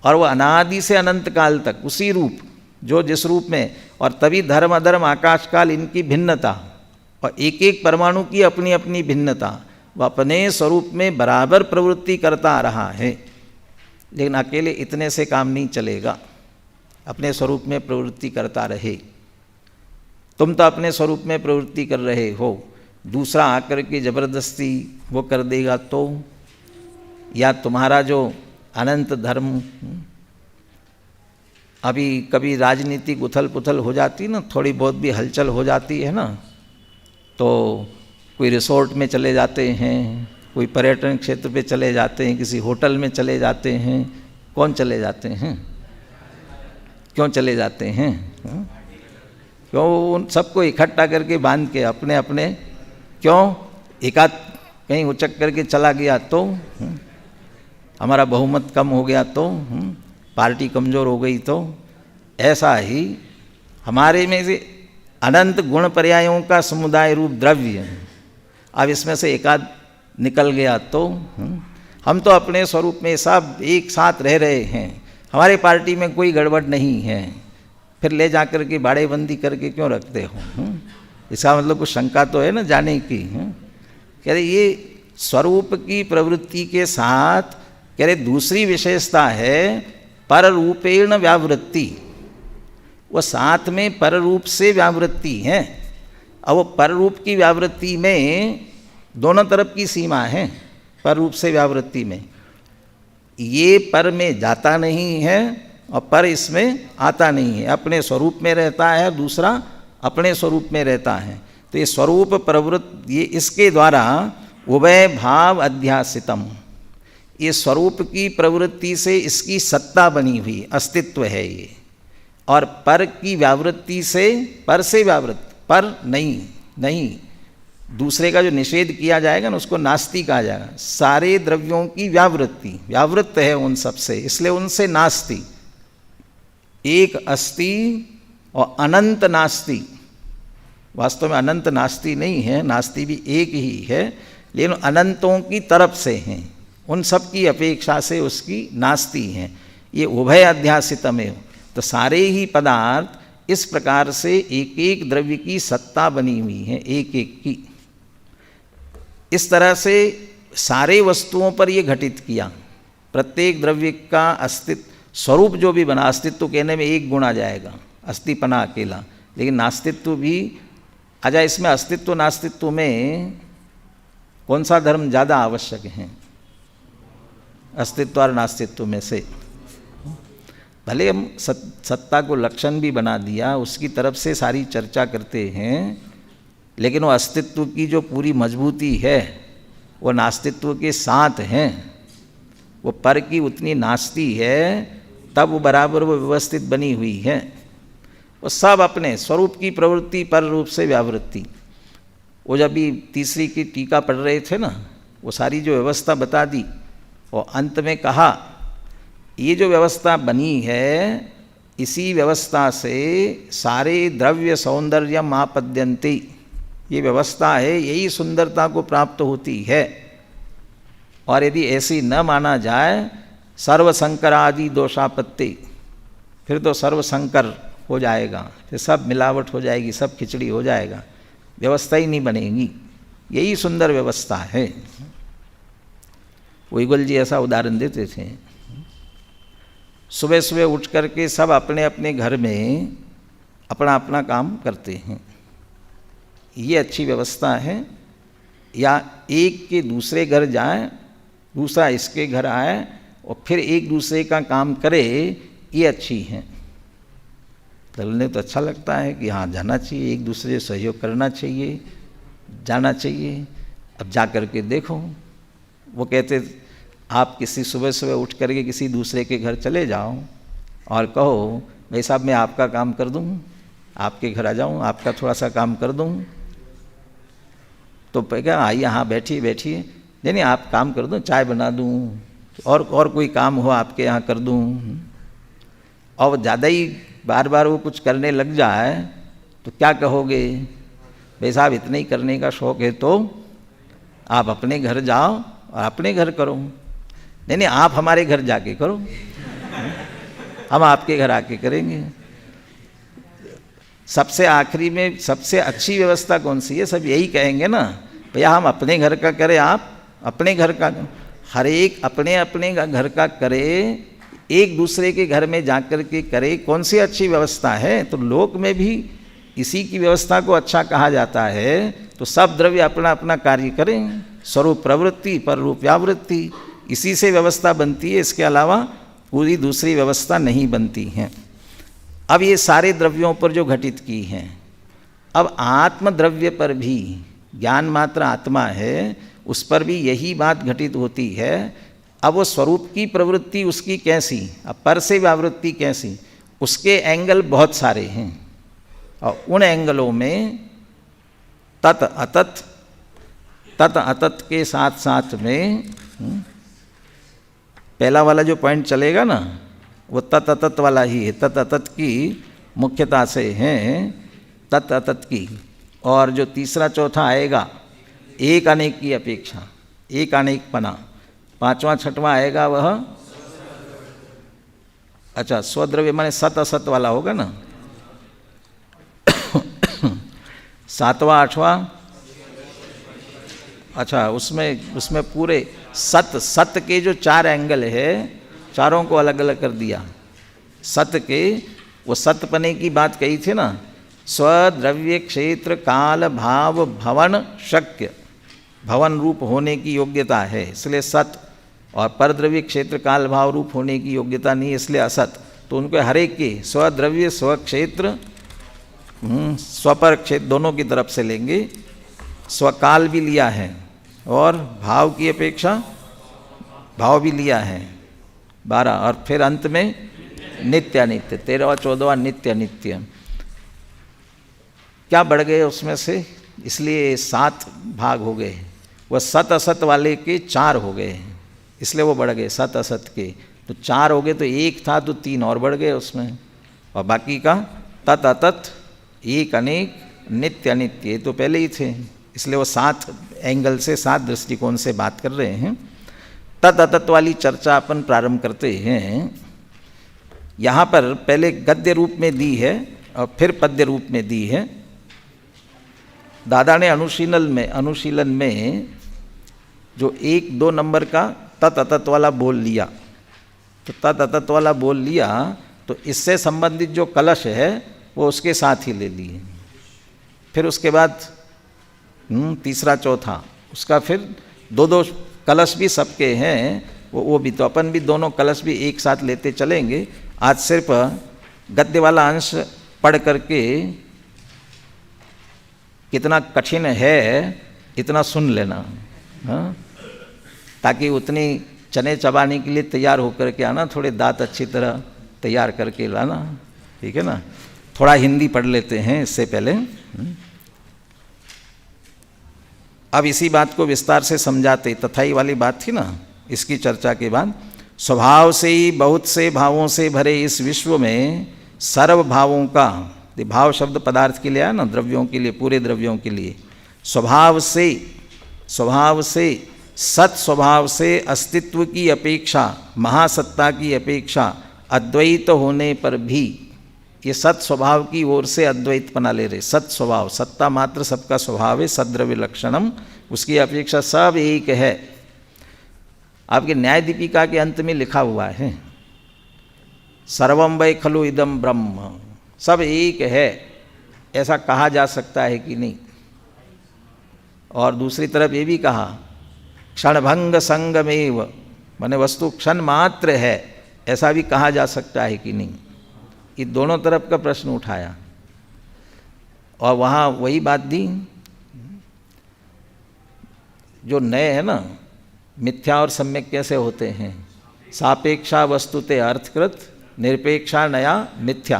Speaker 1: और वह अनादि से अनंत काल तक उसी रूप जो जिस रूप में, और तभी धर्म अधर्म आकाश काल इनकी भिन्नता और एक एक परमाणु की अपनी अपनी भिन्नता, वह अपने स्वरूप में बराबर प्रवृत्ति करता आ रहा है। लेकिन अकेले इतने से काम नहीं चलेगा, अपने स्वरूप में प्रवृत्ति करता रहे। तुम तो अपने स्वरूप में प्रवृत्ति कर रहे हो, दूसरा आकर के जबरदस्ती वो कर देगा तो, या तुम्हारा जो अनंत धर्म, अभी कभी राजनीतिक उथल पुथल हो जाती ना, थोड़ी बहुत भी हलचल हो जाती है ना, तो कोई रिसोर्ट में चले जाते हैं, कोई पर्यटन क्षेत्र पे चले जाते हैं, किसी होटल में चले जाते हैं। कौन चले जाते हैं? क्यों चले जाते हैं? क्यों उन सबको इकट्ठा करके बांध के अपने अपने, क्यों एकाध कहीं उचक करके चला गया तो, हमारा बहुमत कम हो गया तो, पार्टी कमज़ोर हो गई तो, ऐसा ही हमारे में से अनंत गुण पर्यायों का समुदाय रूप द्रव्य, अब इसमें से एकाध निकल गया तो, हम तो अपने स्वरूप में सब एक साथ रह रहे हैं, हमारे पार्टी में कोई गड़बड़ नहीं है, फिर ले जा कर के बाड़ेबंदी करके क्यों रखते हो? इसका मतलब कुछ शंका तो है ना जाने की। कह रहे ये स्वरूप की प्रवृत्ति के साथ, कह रहे दूसरी विशेषता है पर रूपेण व्यावृत्ति, वो साथ में पर रूप से व्यावृत्ति है। अब वो पर रूप की व्यावृत्ति में दोनों तरफ की सीमा है, पर रूप से व्यावृत्ति में ये पर में जाता नहीं है और पर इसमें आता नहीं है, अपने स्वरूप में रहता है, दूसरा अपने स्वरूप में रहता है। तो ये स्वरूप प्रवृत्ति, ये इसके द्वारा उभय भाव अध्यासितम, ये स्वरूप की प्रवृत्ति से इसकी सत्ता बनी हुई अस्तित्व है ये, और पर की व्यावृत्ति से, पर से व्यावृत्ति, पर नहीं, दूसरे का जो निषेध किया जाएगा ना उसको नास्ति कहा जाएगा। सारे द्रव्यों की व्यावृत्ति, व्यावृत्त है उन सब से, इसलिए उनसे नास्ति। एक अस्ति और अनंत नास्ति, वास्तव में अनंत नास्ति नहीं है, नास्ति भी एक ही है, लेकिन अनंतों की तरफ से हैं, उन सब की अपेक्षा से उसकी नास्ति है। ये उभय अध्यासितमेव, तो सारे ही पदार्थ इस प्रकार से एक एक द्रव्य की सत्ता बनी हुई है, एक एक की। इस तरह से सारे वस्तुओं पर ये घटित किया। प्रत्येक द्रव्य का अस्तित्व, स्वरूप जो भी बना, अस्तित्व कहने में एक गुण आ जाएगा, अस्तिपना अकेला, लेकिन नास्तित्व भी आ जाए। इसमें अस्तित्व नास्तित्व में कौन सा धर्म ज़्यादा आवश्यक है? अस्तित्व और नास्तित्व में से भले हम सत्ता को लक्षण भी बना दिया, उसकी तरफ से सारी चर्चा करते हैं, लेकिन वो अस्तित्व की जो पूरी मजबूती है वो नास्तित्व के साथ है। वो पर की उतनी नास्ति है, तब वो बराबर वो व्यवस्थित बनी हुई है। वो सब अपने स्वरूप की प्रवृत्ति, पर रूप से व्यावृत्ति। वो जब भी तीसरी की टीका पढ़ रहे थे ना, वो सारी जो व्यवस्था बता दी, और अंत में कहा ये जो व्यवस्था बनी है इसी व्यवस्था से सारे द्रव्य सौंदर्य आपद्यन्ते, ये व्यवस्था है, यही सुंदरता को प्राप्त होती है। और यदि ऐसी न माना जाए सर्व संकरादि दोषापत्ति, फिर तो सर्व संकर हो जाएगा, फिर सब मिलावट हो जाएगी, सब खिचड़ी हो जाएगा, व्यवस्था ही नहीं बनेगी। यही सुंदर व्यवस्था है। वैगुल जी ऐसा उदाहरण देते थे। सुबह सुबह उठ करके सब अपने अपने घर में अपना अपना काम करते हैं, ये अच्छी व्यवस्था है। या एक के दूसरे घर जाए, दूसरा इसके घर आए और फिर एक दूसरे का काम करे, ये अच्छी है। चलने तो अच्छा लगता है कि हाँ जाना चाहिए, एक दूसरे से सहयोग करना चाहिए, जाना चाहिए। अब जा कर के देखो, वो कहते आप किसी सुबह सुबह उठ करके किसी दूसरे के घर चले जाओ और कहो भाई साहब मैं आपका काम कर दूँ, आपके घर आ जाऊँ, आपका थोड़ा सा काम कर दूँ, तो क्या आइए हाँ बैठिए बैठिए, नहीं आप काम कर दो, चाय बना दूँ, और कोई काम हो आपके यहाँ कर दूँ। और ज़्यादा ही बार बार वो कुछ करने लग जाए तो क्या कहोगे, भाई साहब इतने ही करने का शौक़ है तो आप अपने घर जाओ और अपने घर करो। नहीं आप हमारे घर जाके करो, हम आपके घर आके करेंगे। सबसे आखिरी में सबसे अच्छी व्यवस्था कौन सी है, सब यही कहेंगे ना, भैया हम अपने घर का करें, आप अपने घर का। हर एक अपने अपने घर का करे, एक दूसरे के घर में जाकर के करे, कौन सी अच्छी व्यवस्था है। तो लोक में भी इसी की व्यवस्था को अच्छा कहा जाता है। तो सब द्रव्य अपना अपना कार्य करें, स्वरूप प्रवृत्ति पर रूप व्यावृत्ति, इसी से व्यवस्था बनती है। इसके अलावा पूरी दूसरी व्यवस्था नहीं बनती है। अब ये सारे द्रव्यों पर जो घटित की हैं, अब आत्म द्रव्य पर भी, ज्ञान मात्र आत्मा है, उस पर भी यही बात घटित होती है। अब वो स्वरूप की प्रवृत्ति उसकी कैसी, अब पर से व्यावृत्ति कैसी, उसके एंगल बहुत सारे हैं। और उन एंगलों में तत् अतत के साथ साथ में पहला वाला जो पॉइंट चलेगा ना, वो तत् अतत वाला ही है। तत् अतत की मुख्यता से हैं, तत् अतत की। और जो तीसरा चौथा आएगा एक अनेक की अपेक्षा, एक अनेक पना। पांचवा छठवां आएगा वह, अच्छा स्वद्रव्य माने सत असत वाला होगा ना। सातवां आठवां, अच्छा उसमें पूरे सत के जो चार एंगल है, चारों को अलग अलग कर दिया। सत के वो सतपने की बात कही थी ना, स्वद्रव्य क्षेत्र काल भाव भवन शक्य, भवन रूप होने की योग्यता है इसलिए सत, और परद्रव्य क्षेत्र काल भाव रूप होने की योग्यता नहीं इसलिए असत। तो उनको हर एक के स्वद्रव्य स्वक्षेत्र स्वपर क्षेत्र दोनों की तरफ से लेंगे। स्वकाल भी लिया है और भाव की अपेक्षा भाव भी लिया है 12, और फिर अंत में नित्य अनित्य 13वां 14वां नित्य अनित्य। क्या बढ़ गए उसमें से, इसलिए 7 भाग हो गए। वह सत असत वाले के 4 हो गए इसलिए वो बढ़ गए सत असत के। तो 4 हो गए तो 1 था तो 3 और बढ़ गए उसमें, और बाकी का तत् अतत एक अनेक नित्य अनित्य तो पहले ही थे, इसलिए वो 7 एंगल से 7 दृष्टिकोण से बात कर रहे हैं। तत् अतत वाली चर्चा अपन प्रारंभ करते हैं। यहाँ पर पहले गद्य रूप में दी है और फिर पद्य रूप में दी है। दादा ने अनुशीलन में जो 1-2 नंबर का तत् अतत वाला बोल लिया, तो तत् अतत वाला बोल लिया तो इससे संबंधित जो कलश है वो उसके साथ ही ले लिए। फिर उसके बाद तीसरा चौथा उसका फिर 2-2 कलश भी सबके हैं, वो भी तो अपन भी दोनों कलश भी एक साथ लेते चलेंगे। आज सिर्फ गद्य वाला अंश पढ़ करके कितना कठिन है इतना सुन लेना, हाँ? ताकि उतनी चने चबाने के लिए तैयार होकर के आना, थोड़े दांत अच्छी तरह तैयार करके लाना, ठीक है ना। थोड़ा हिंदी पढ़ लेते हैं इससे पहले। अब इसी बात को विस्तार से समझाते, तथाई वाली बात थी ना, इसकी चर्चा के बाद। स्वभाव से ही बहुत से भावों से भरे इस विश्व में सर्व भावों का, भाव शब्द पदार्थ के लिए है ना, द्रव्यों के लिए, पूरे द्रव्यों के लिए, स्वभाव से सत स्वभाव से अस्तित्व की अपेक्षा, महासत्ता की अपेक्षा अद्वैत होने पर भी, ये सत स्वभाव की ओर से अद्वैत बना ले रहे। सत स्वभाव, सत्ता मात्र सबका स्वभाव है, सद्रव्य लक्षणम, उसकी अपेक्षा सब एक है। आपके न्याय दीपिका के अंत में लिखा हुआ है सर्वम वै खलु इदम ब्रह्म, सब एक है, ऐसा कहा जा सकता है कि नहीं। और दूसरी तरफ ये भी कहा क्षणभंग संगमेव, माने वस्तु क्षण मात्र है, ऐसा भी कहा जा सकता है कि नहीं। ये दोनों तरफ का प्रश्न उठाया और वहाँ वही बात दी जो नए है ना, मिथ्या और सम्यक कैसे होते हैं। सापेक्षा वस्तुते अर्थकृत, निरपेक्षा नया मिथ्या।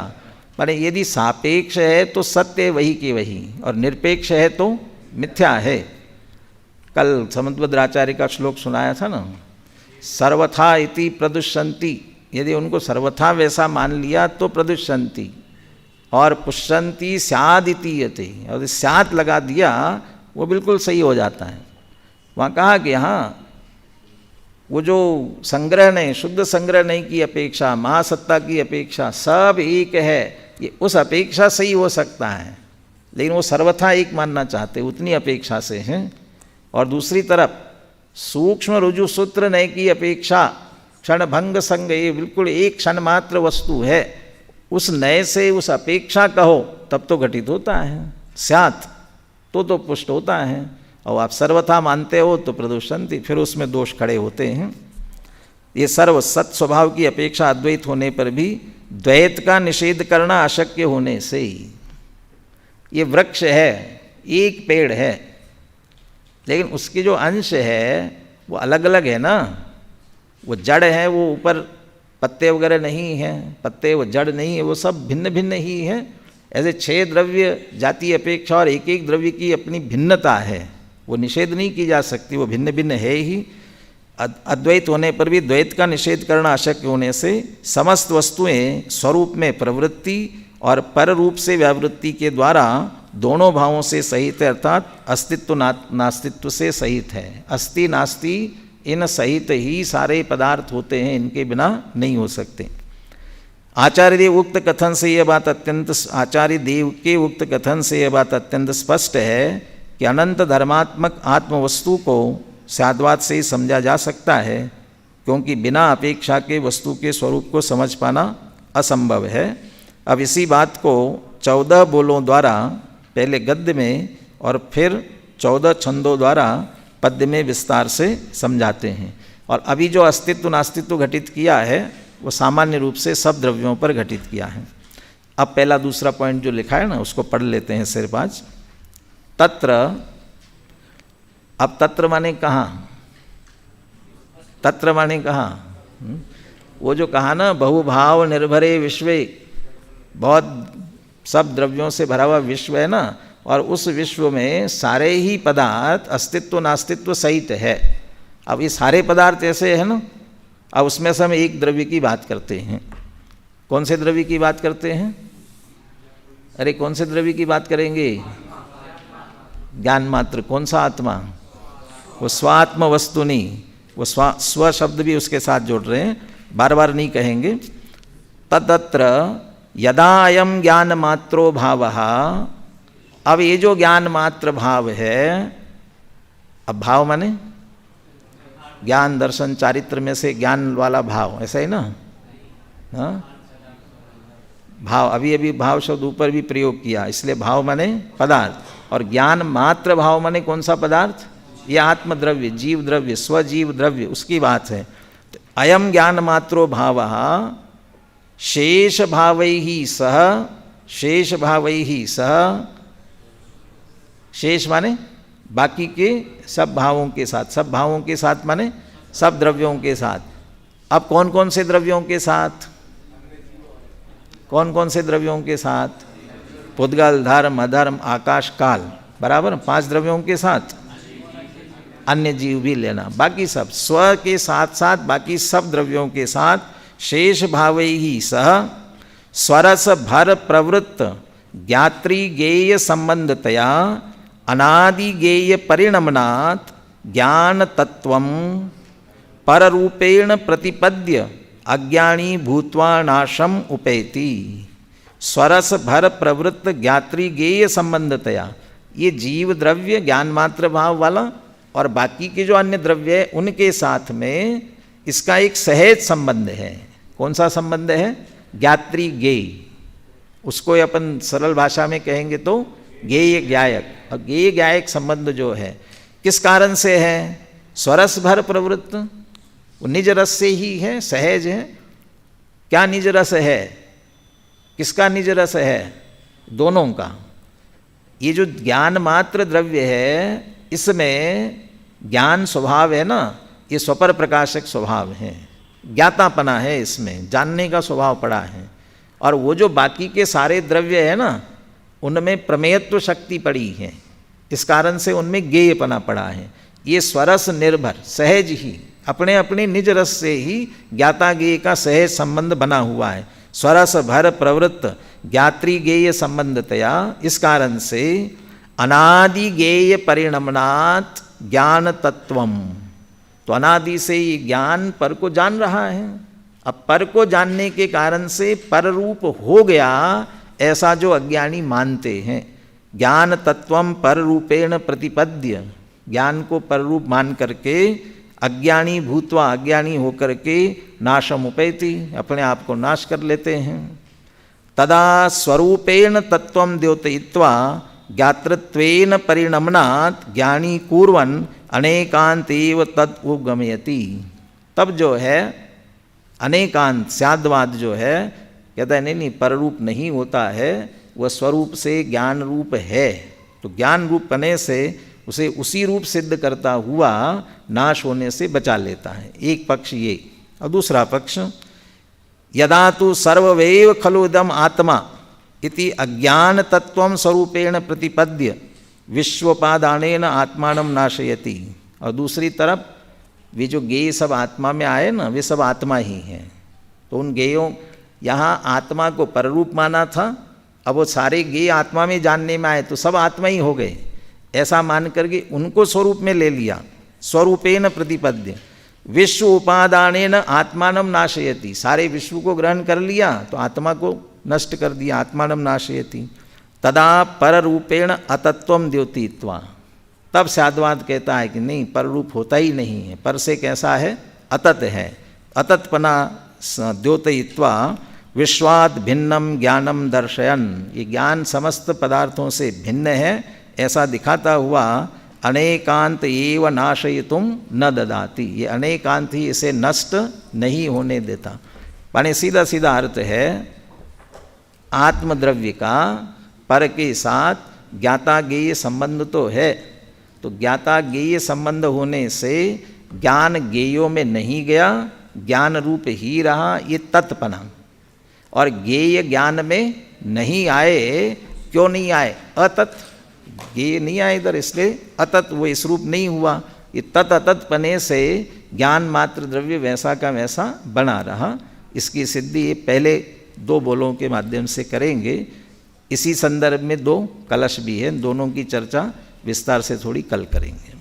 Speaker 1: माने यदि सापेक्ष है तो सत्य वही के वही, और निरपेक्ष है तो मिथ्या है। कल समुद्रभद्राचार्य का श्लोक सुनाया था ना, सर्वथा इति प्रदुष्यन्ति, यदि उनको सर्वथा वैसा मान लिया तो प्रदुष्यन्ति, और पुष्यन्ति स्यादिति यते, और स्यात् लगा दिया वो बिल्कुल सही हो जाता है। वहाँ कहा कि हाँ, वो जो संग्रह नहीं, शुद्ध संग्रह नहीं की अपेक्षा, महासत्ता की अपेक्षा सब एक है, ये उस अपेक्षा से ही हो सकता है, लेकिन वो सर्वथा एक मानना चाहते, उतनी अपेक्षा से हैं। और दूसरी तरफ सूक्ष्म रुजु सूत्र नय की अपेक्षा क्षण भंग संग, ये बिल्कुल एक क्षण मात्र वस्तु है, उस नए से उस अपेक्षा कहो तब तो घटित होता है, स्यात् तो पुष्ट होता है। और आप सर्वथा मानते हो तो प्रदुष्यन्ति, फिर उसमें दोष खड़े होते हैं। ये सर्व सत स्वभाव की अपेक्षा अद्वैत होने पर भी द्वैत का निषेध करना अशक्य होने से ही, ये वृक्ष है, एक पेड़ है, लेकिन उसके जो अंश है वो अलग अलग है ना, वो जड़ है, वो ऊपर पत्ते वगैरह नहीं हैं, पत्ते वो जड़ नहीं है, वो सब भिन्न भिन्न ही है। ऐसे 6 द्रव्य जाति अपेक्षा और एक एक द्रव्य की अपनी भिन्नता है, वो निषेध नहीं की जा सकती, वो भिन्न भिन्न है ही। अद्वैत होने पर भी द्वैत का निषेध करना अशक्य होने से समस्त वस्तुएं स्वरूप में प्रवृत्ति और पर रूप से व्यावृत्ति के द्वारा दोनों भावों से सहित है, अर्थात अस्तित्व नास्तित्व से सहित है। अस्ति नास्ति इन सहित ही सारे पदार्थ होते हैं, इनके बिना नहीं हो सकते। आचार्य देव उक्त कथन से यह बात अत्यंत, आचार्य देव के उक्त कथन से यह बात अत्यंत स्पष्ट है कि अनंत धर्मात्मक आत्मवस्तु को स्याद्वाद से ही समझा जा सकता है, क्योंकि बिना अपेक्षा के वस्तु के स्वरूप को समझ पाना असंभव है। अब इसी बात को 14 बोलों द्वारा, पहले गद्य में और फिर 14 छंदों द्वारा पद्य में विस्तार से समझाते हैं। और अभी जो अस्तित्व नास्तित्व घटित किया है वो सामान्य रूप से सब द्रव्यों पर घटित किया है। अब पहला दूसरा पॉइंट जो लिखा है ना, उसको पढ़ लेते हैं सिर्फ आज। तत्र, अब तत्र माने कहाँ, तत्र माने कहाँ, वो जो कहा ना बहुभाव निर्भरे विश्वे, बहुत सब द्रव्यों से भरा हुआ विश्व है ना, और उस विश्व में सारे ही पदार्थ अस्तित्व नास्तित्व सहित है। अब ये सारे पदार्थ ऐसे है ना, अब उसमें से हम एक द्रव्य की बात करते हैं। कौन से द्रव्य की बात करते हैं? अरे कौन से द्रव्य की बात करेंगे? ज्ञान मात्र। कौन सा आत्मा? वो स्वात्म वस्तु नहीं, वो स्व शब्द भी उसके साथ जोड़ रहे हैं, बार बार नहीं कहेंगे। तत्र यदा अयम ज्ञान मात्रो भावः, अब ये जो ज्ञान मात्र भाव है, अब भाव माने ज्ञान दर्शन चारित्र में से ज्ञान वाला भाव, ऐसा ही ना? हाँ, भाव, अभी अभी भाव शब्द ऊपर भी प्रयोग किया, इसलिए भाव माने पदार्थ, और ज्ञान मात्र भाव माने कौन सा पदार्थ? ये आत्मद्रव्य, जीव द्रव्य, स्वजीव द्रव्य, उसकी बात है। तो अयम ज्ञान मात्रो भावः शेष भावैहि सह, शेष भावैहि सह, शेष माने बाकी के सब भावों के साथ, सब भावों के साथ माने सब द्रव्यों के साथ। अब कौन कौन से द्रव्यों के साथ? कौन कौन से द्रव्यों के साथ? पुद्गल, धर्म, अधर्म, आकाश, काल, बराबर 5 द्रव्यों के साथ। अन्य जीव भी लेना, बाकी सब स्व के साथ साथ बाकी सब द्रव्यों के साथ शेष भावैहि सह स्वरस भर प्रवृत्त ज्ञात्री गेय संबंधतया अनादि गेय परिणमनात् ज्ञान तत्वं पररूपेण प्रतिपद्य अज्ञानी भूत्वा नाशम उपैति। स्वरस भर प्रवृत्त ज्ञात्री गेय संबंधतया, ये जीव द्रव्य ज्ञान मात्र भाव वाला और बाकी के जो अन्य द्रव्य है उनके साथ में इसका एक सहज संबंध है। कौन सा संबंध है? ज्ञात्री गेय। उसको अपन सरल भाषा में कहेंगे तो गेय ज्ञायक। और गेय ज्ञायक संबंध जो है किस कारण से है? स्वरस भर प्रवृत्त, वो निज रस से ही है, सहज है। क्या निज रस है? किसका निज रस है? दोनों का। ये जो ज्ञान मात्र द्रव्य है इसमें ज्ञान स्वभाव है ना, ये स्वपर प्रकाशक स्वभाव है, ज्ञातापना है, इसमें जानने का स्वभाव पड़ा है। और वो जो बाकी के सारे द्रव्य है ना उनमें प्रमेयत्व शक्ति पड़ी है, इस कारण से उनमें गेयपना पड़ा है। ये स्वरस निर्भर सहज ही अपने अपने निज रस से ही ज्ञाता गेय का सहज संबंध बना हुआ है। स्वरस भर प्रवृत्त ज्ञात्री गेय संबंधतया, इस कारण से अनादि गेय परिणमनात् ज्ञान तत्वम, तो अनादि से ये ज्ञान पर को जान रहा है। अब पर को जानने के कारण से पर रूप हो गया ऐसा जो अज्ञानी मानते हैं। ज्ञान तत्वम पर रूपेण प्रतिपद्य, ज्ञान को पर रूप मान करके अज्ञानी भूत्वा, अज्ञानी होकर के नाशम उपैति, अपने आप को नाश कर लेते हैं। तदा स्वरूपेण तत्वम द्योतयित्वा ज्ञातृत्वेन परिणमनात् ज्ञानी कुर्वन् अनेकांतेव तद्गमयति। तब जो है अनेकांत स्याद्वाद जो है कहता है नहीं पररूप नहीं होता है, वह स्वरूप से ज्ञान रूप है। तो ज्ञान रूप बने से उसे उसी रूप सिद्ध करता हुआ नाश होने से बचा लेता है। एक पक्ष ये। और दूसरा पक्ष, यदा तु सर्ववेव खलु इदम् आत्मा इति अज्ञान तत्वं स्वरूपेण प्रतिपद्य विश्वोपादानेन आत्मानं नाशयति। और दूसरी तरफ वे जो गेय सब आत्मा में आए ना, वे सब आत्मा ही हैं। तो उन गेयों, यहाँ आत्मा को पररूप माना था, अब वो सारे गेय आत्मा में जानने में आए तो सब आत्मा ही हो गए, ऐसा मान करके उनको स्वरूप में ले लिया। स्वरूपेण प्रतिपद्य विश्व उपादानेन आत्मानं नाशयति, सारे विश्व को ग्रहण कर लिया तो आत्मा को नष्ट कर दिया, आत्मानं नाशयति। तदा पर रूपेण अतत्वम द्योतयित्वा, तब स्याद्वाद कहता है कि नहीं पर रूप होता ही नहीं है, पर से कैसा है? अतत है। अतत्पना द्योतयित्वा विश्वात् भिन्नम ज्ञानम दर्शयन, ये ज्ञान समस्त पदार्थों से भिन्न है ऐसा दिखाता हुआ अनेकांत एव नाशयितुम न ददाति, ये अनेकांत ही इसे नष्ट नहीं होने देता। माने सीधा सीधा अर्थ है आत्मद्रव्य का पर के साथ ज्ञाता गेय संबंध तो है, तो ज्ञाता गेय संबंध होने से ज्ञान गेयों में नहीं गया, ज्ञान रूप ही रहा, ये तत्पना। और गेय ज्ञान में नहीं आए, क्यों नहीं आए? अतत्, गेय नहीं आए इधर, इसलिए अतत्, वो इस रूप नहीं हुआ। ये तत् अतत्पने से ज्ञान मात्र द्रव्य वैसा का वैसा बना रहा। इसकी सिद्धि ये पहले दो बोलों के माध्यम से करेंगे। इसी संदर्भ में दो कलश भी है, दोनों की चर्चा विस्तार से थोड़ी कल करेंगे।